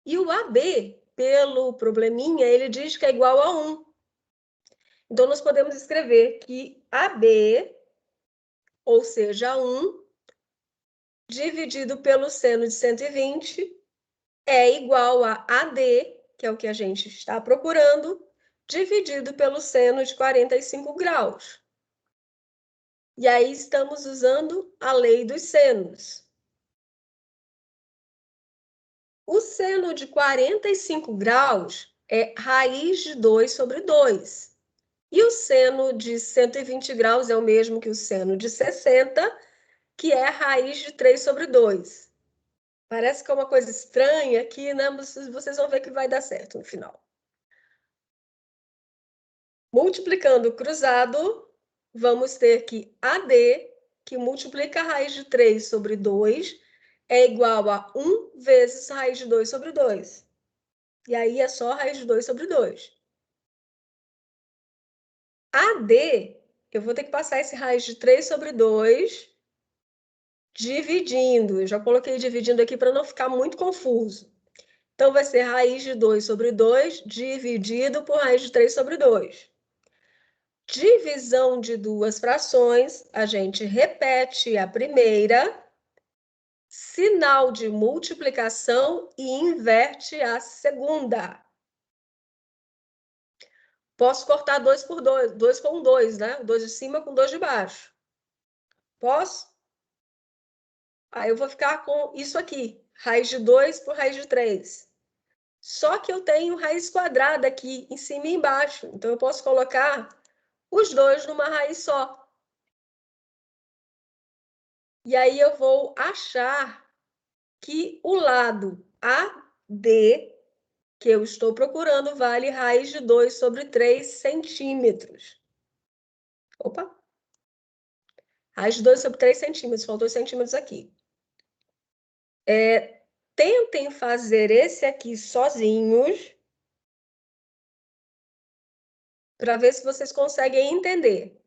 Speaker 1: E o AB, pelo probleminha, ele diz que é igual a 1. Então, nós podemos escrever que AB, ou seja, 1, dividido pelo seno de 120, é igual a AD, que é o que a gente está procurando, dividido pelo seno de 45 graus. E aí estamos usando a lei dos senos. O seno de 45 graus é raiz de 2 sobre 2. E o seno de 120 graus é o mesmo que o seno de 60, que é a raiz de 3 sobre 2. Parece que é uma coisa estranha aqui, né? Vocês vão ver que vai dar certo no final. Multiplicando o cruzado, vamos ter que AD, que multiplica a raiz de 3 sobre 2, é igual a 1 vezes raiz de 2 sobre 2. E aí é só raiz de 2 sobre 2. AD, eu vou ter que passar esse raiz de 3 sobre 2 dividindo. Eu já coloquei dividindo aqui para não ficar muito confuso. Então, vai ser raiz de 2 sobre 2 dividido por raiz de 3 sobre 2. Divisão de duas frações, a gente repete a primeira, sinal de multiplicação e inverte a segunda. Posso cortar 2 por 2, 2 com 2, né? 2 de cima com 2 de baixo. Posso? Aí eu vou ficar com isso aqui, raiz de 2 por raiz de 3. Só que eu tenho raiz quadrada aqui em cima e embaixo, então eu posso colocar os dois numa raiz só. E aí eu vou achar que o lado AD que eu estou procurando vale raiz de 2 sobre 3 centímetros. Opa! Raiz de 2 sobre 3 centímetros, faltou 2 centímetros aqui. Tentem fazer esse aqui sozinhos para ver se vocês conseguem entender.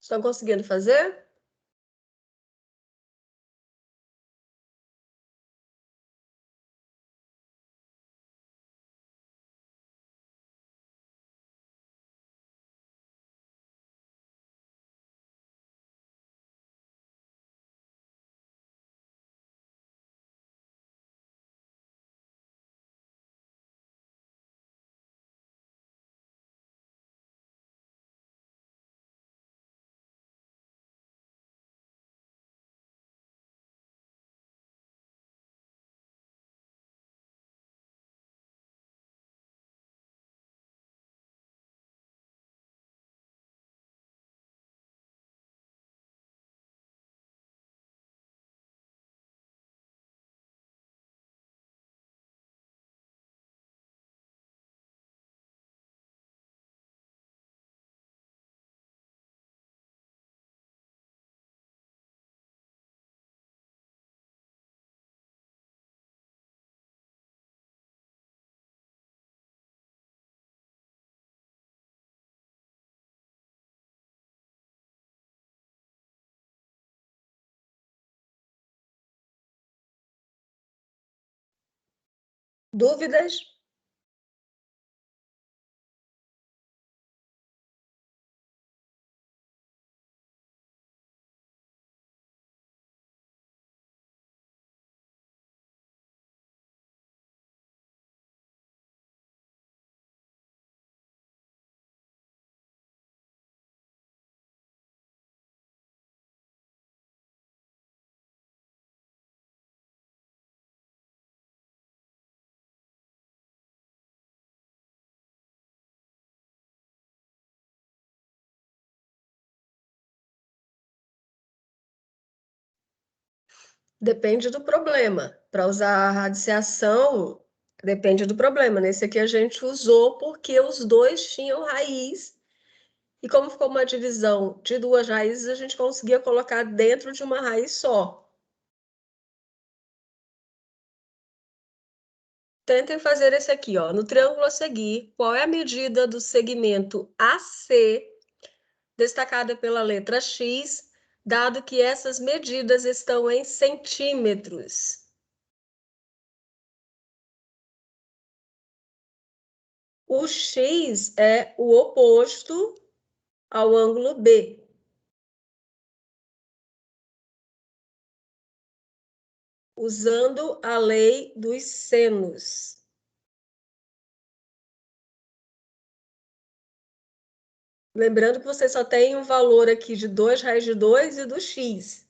Speaker 1: Estão conseguindo fazer? Dúvidas? Depende do problema. Para usar a radiciação, depende do problema. Nesse aqui a gente usou porque os dois tinham raiz. E como ficou uma divisão de duas raízes, a gente conseguia colocar dentro de uma raiz só. Tentem fazer esse aqui, ó. No triângulo a seguir, qual é a medida do segmento AC, destacada pela letra X, dado que essas medidas estão em centímetros? O X é o oposto ao ângulo B. Usando a lei dos senos. Lembrando que você só tem um valor aqui de 2 raiz de 2 e do x.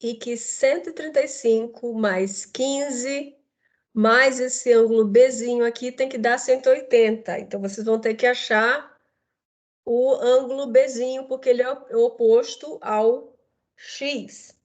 Speaker 1: E que 135 mais 15 mais esse ângulo Bzinho aqui tem que dar 180. Então, vocês vão ter que achar o ângulo Bzinho, porque ele é o oposto ao X.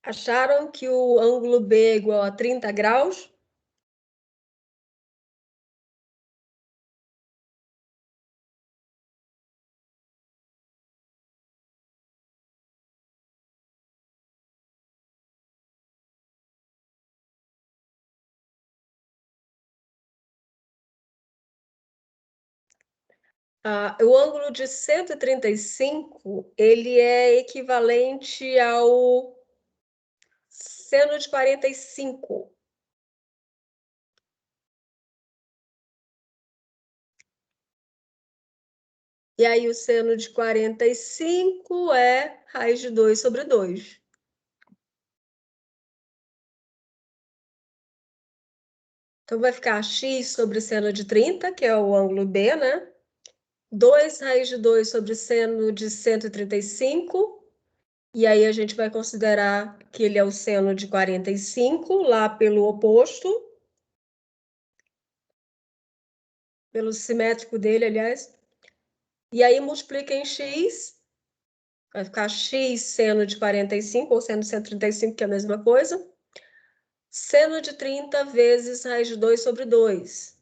Speaker 1: Acharam que o ângulo B é igual a 30 graus? O ângulo de 135, ele é equivalente ao seno de 45. E aí o seno de 45 é raiz de 2 sobre 2. Então vai ficar x sobre seno de 30, que é o ângulo B, né? 2 raiz de 2 sobre seno de 135. E aí a gente vai considerar que ele é o seno de 45, lá pelo oposto, pelo simétrico dele, aliás. E aí multiplica em x, vai ficar x seno de 45, ou seno de 135, que é a mesma coisa. Seno de 30 vezes raiz de 2 sobre 2.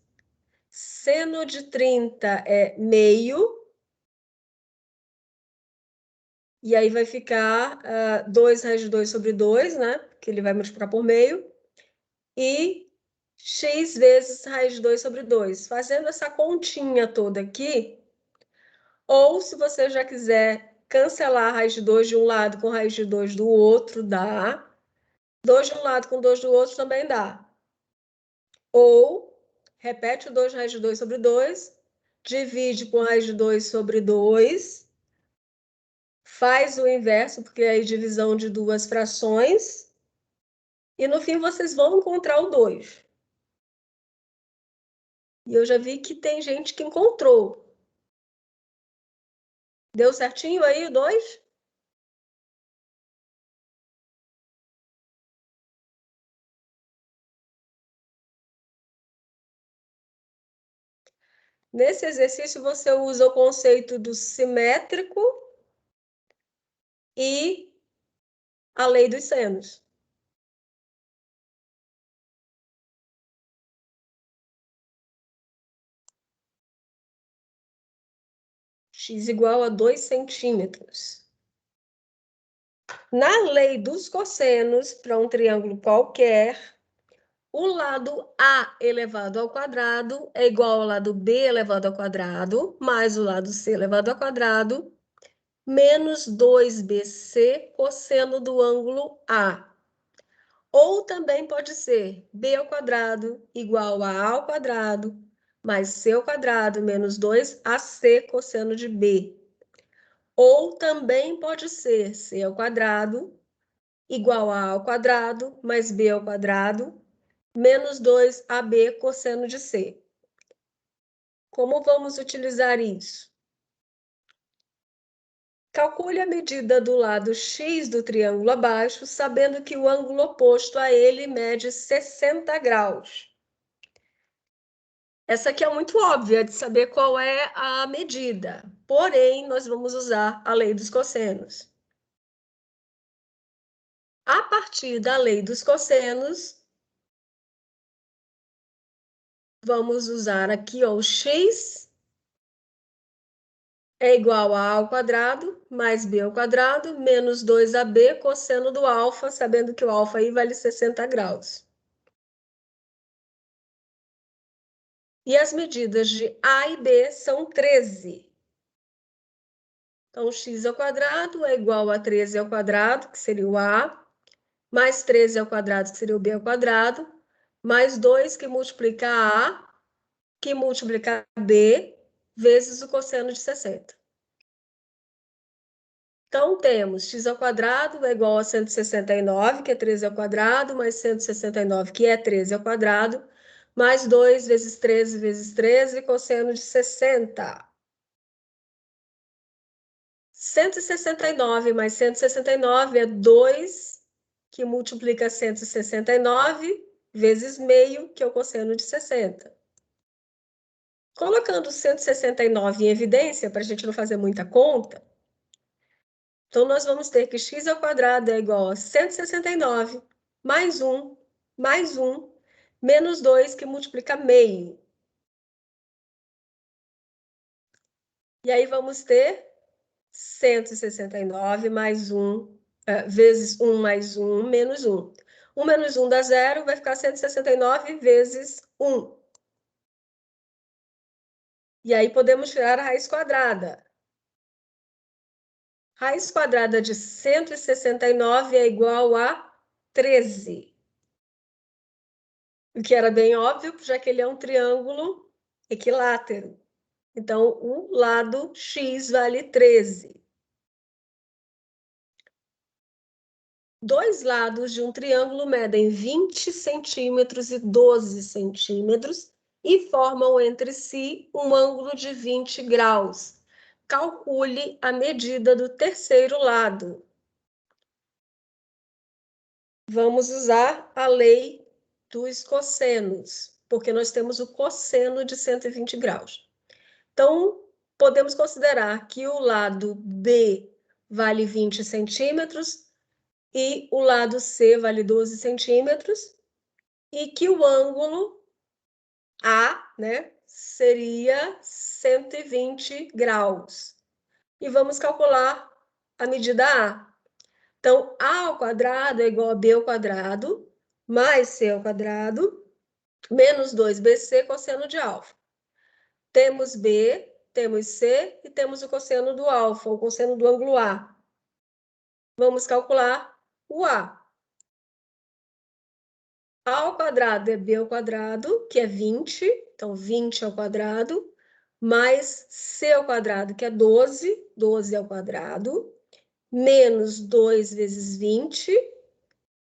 Speaker 1: Seno de 30 é meio. E aí vai ficar 2 raiz de 2 sobre 2, né? Que ele vai multiplicar por meio. E x vezes raiz de 2 sobre 2. Fazendo essa continha toda aqui, ou se você já quiser cancelar a raiz de 2 de um lado com raiz de 2 do outro, dá. 2 de um lado com 2 do outro também dá. Ou repete o 2 raiz de 2 sobre 2, divide por raiz de 2 sobre 2, faz o inverso, porque é a divisão de duas frações, e no fim vocês vão encontrar o 2. E eu já vi que tem gente que encontrou. Deu certinho aí o 2? Nesse exercício, você usa o conceito do simétrico e a lei dos senos. X igual a 2 centímetros. Na lei dos cossenos, para um triângulo qualquer, o lado A elevado ao quadrado é igual ao lado B elevado ao quadrado, mais o lado C elevado ao quadrado, menos 2BC cosseno do ângulo A. Ou também pode ser B ao quadrado igual a A ao quadrado, mais C ao quadrado menos 2AC cosseno de B. Ou também pode ser C ao quadrado igual a ao quadrado mais B ao quadrado menos 2AB cosseno de C. Como vamos utilizar isso? Calcule a medida do lado X do triângulo abaixo, sabendo que o ângulo oposto a ele mede 60 graus. Essa aqui é muito óbvia de saber qual é a medida, porém, nós vamos usar a lei dos cossenos. A partir da lei dos cossenos, vamos usar aqui ó, o x é igual a ao quadrado mais b ao quadrado menos 2ab cosseno do alfa, sabendo que o alfa aí vale 60 graus. E as medidas de A e B são 13. Então, x ao quadrado é igual a 13 ao quadrado, que seria o A, mais 13 ao quadrado, que seria o B ao quadrado, mais 2 que multiplica A, que multiplica B, vezes o cosseno de 60. Então, temos x ao quadrado é igual a 169, que é 13 ao quadrado, mais 169, que é 13 ao quadrado, mais 2 vezes 13, cosseno de 60. 169 mais 169 é 2, que multiplica 169 vezes meio, que é o cosseno de 60. Colocando 169 em evidência, para a gente não fazer muita conta, então nós vamos ter que x ao quadrado é igual a 169 mais 1, menos 2, que multiplica meio. E aí vamos ter 169 mais 1, vezes 1 mais 1, menos 1. 1 menos 1 dá 0, vai ficar 169 vezes 1. E aí podemos tirar a raiz quadrada. Raiz quadrada de 169 é igual a 13. O que era bem óbvio, já que ele é um triângulo equilátero. Então, o lado X vale 13. Dois lados de um triângulo medem 20 centímetros e 12 centímetros e formam entre si um ângulo de 20 graus. Calcule a medida do terceiro lado. Vamos usar a lei dos cossenos, porque nós temos o cosseno de 120 graus. Então, podemos considerar que o lado B vale 20 centímetros e o lado C vale 12 centímetros e que o ângulo A, né, seria 120 graus. E vamos calcular a medida A. Então, A ao quadrado é igual a B ao quadrado, mais C ao quadrado, menos 2BC cosseno de alfa. Temos B, temos C e temos o cosseno do alfa, o cosseno do ângulo A. Vamos calcular o A. A ao quadrado é B ao quadrado, que é 20, então 20 ao quadrado, mais C ao quadrado, que é 12, 12 ao quadrado, menos 2 vezes 20,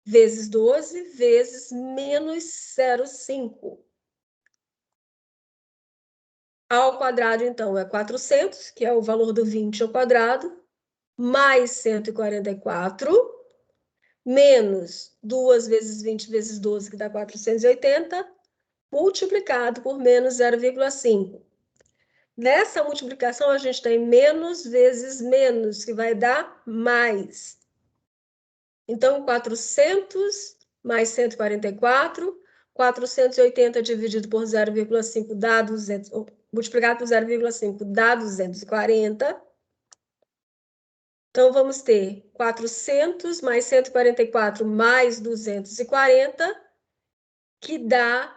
Speaker 1: vezes 12, vezes menos 0,5. A ao quadrado, então, é 400, que é o valor do 20 ao quadrado, mais 144, menos 2 vezes 20 vezes 12, que dá 480, multiplicado por menos 0,5. Nessa multiplicação, a gente tem menos vezes menos, que vai dar mais. Então, 400 mais 144, 480 dividido por 0,5 dá 200, multiplicado por 0,5 dá 240. Então, vamos ter 400 mais 144 mais 240, que dá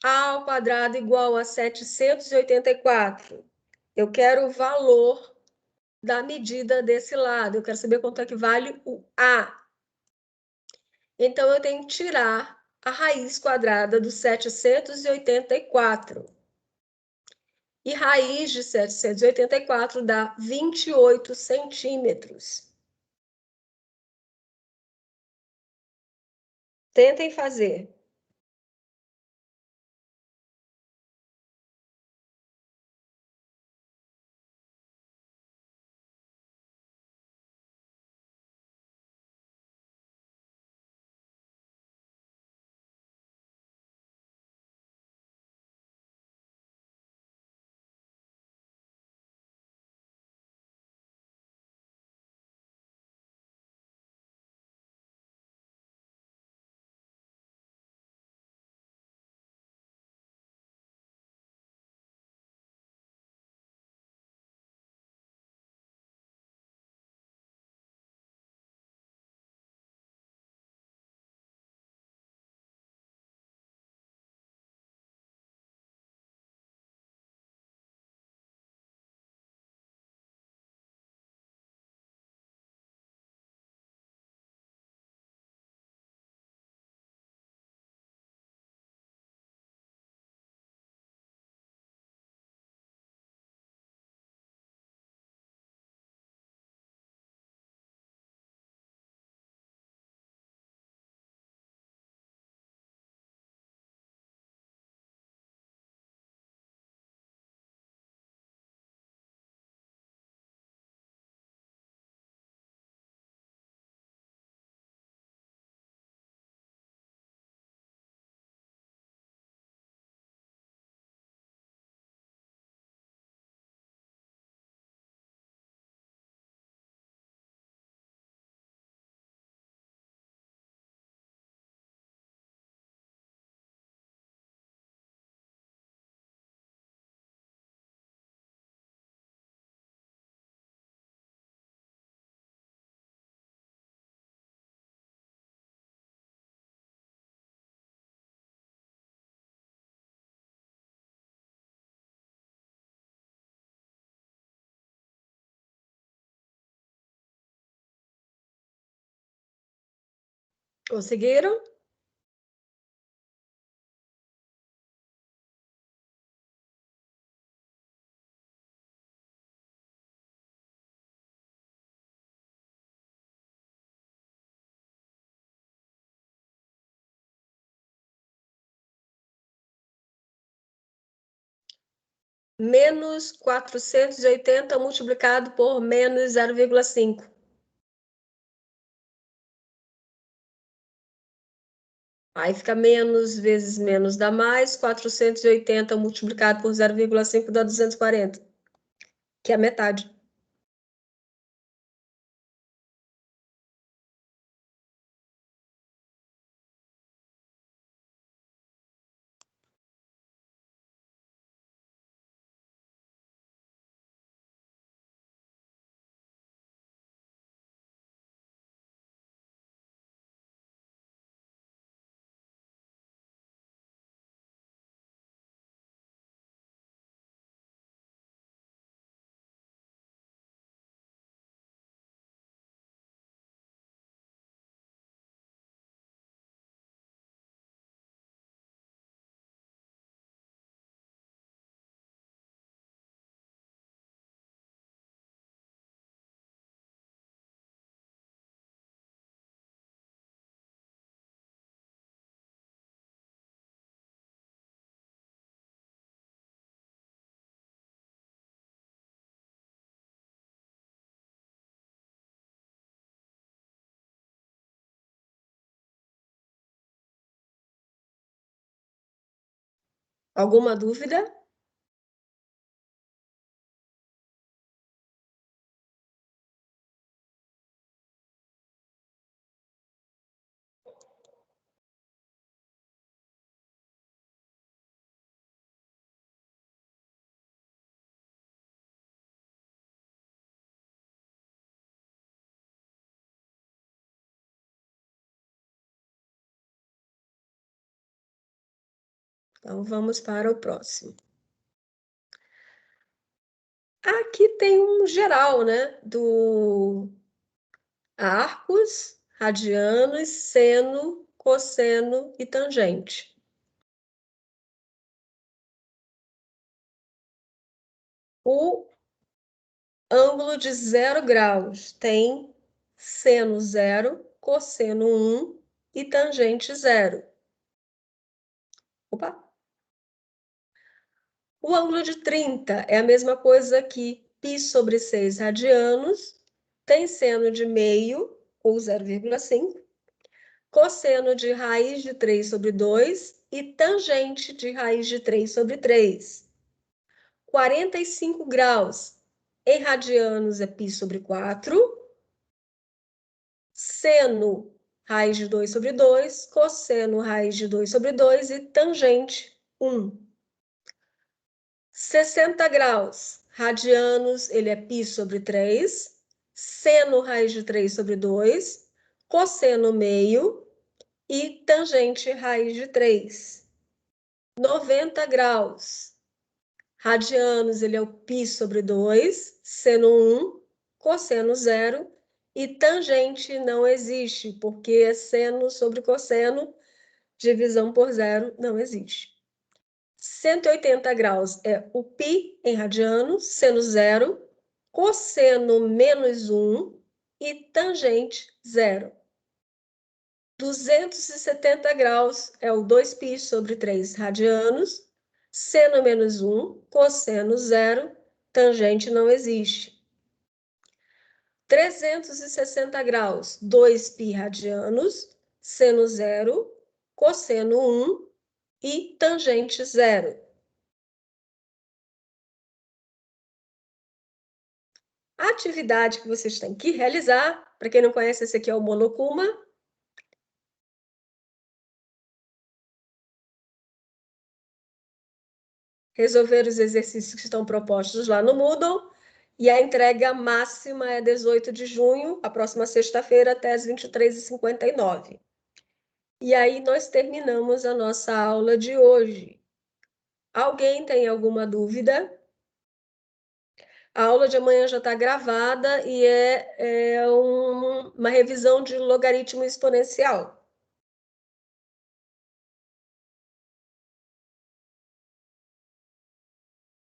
Speaker 1: A ao quadrado igual a 784. Eu quero o valor da medida desse lado. Eu quero saber quanto é que vale o A. Então, eu tenho que tirar a raiz quadrada do 784. E raiz de 784 dá 28 centímetros. Tentem fazer. Conseguiram? Menos 480 multiplicado por menos 0,5. Aí fica menos vezes menos dá mais, 480 multiplicado por 0,5 dá 240, que é a metade. Alguma dúvida? Então, vamos para o próximo. Aqui tem um geral, né, do arcos, radianos, seno, cosseno e tangente. O ângulo de 0 graus tem seno 0, cosseno 1 e tangente 0. Opa! O ângulo de 30 é a mesma coisa que π sobre 6 radianos, tem seno de meio, ou 0,5, cosseno de raiz de 3 sobre 2 e tangente de raiz de 3 sobre 3. 45 graus em radianos é π sobre 4, seno raiz de 2 sobre 2, cosseno raiz de 2 sobre 2 e tangente 1. 60 graus, radianos, ele é π sobre 3, seno raiz de 3 sobre 2, cosseno meio e tangente raiz de 3. 90 graus, radianos, ele é o π sobre 2, seno 1, cosseno 0 e tangente não existe, porque é seno sobre cosseno, divisão por 0 não existe. 180 graus é o π em radianos, seno 0, cosseno menos 1 e tangente 0. 270 graus é o 2π sobre 3 radianos, seno menos 1, cosseno 0, tangente não existe. 360 graus, 2π radianos, seno 0, cosseno 1 e tangente 0. A atividade que vocês têm que realizar, para quem não conhece, esse aqui é o Monokuma. Resolver os exercícios que estão propostos lá no Moodle. E a entrega máxima é 18 de junho, a próxima sexta-feira, até as 23h59. E aí nós terminamos a nossa aula de hoje. Alguém tem alguma dúvida? A aula de amanhã já está gravada e é uma revisão de logaritmo exponencial.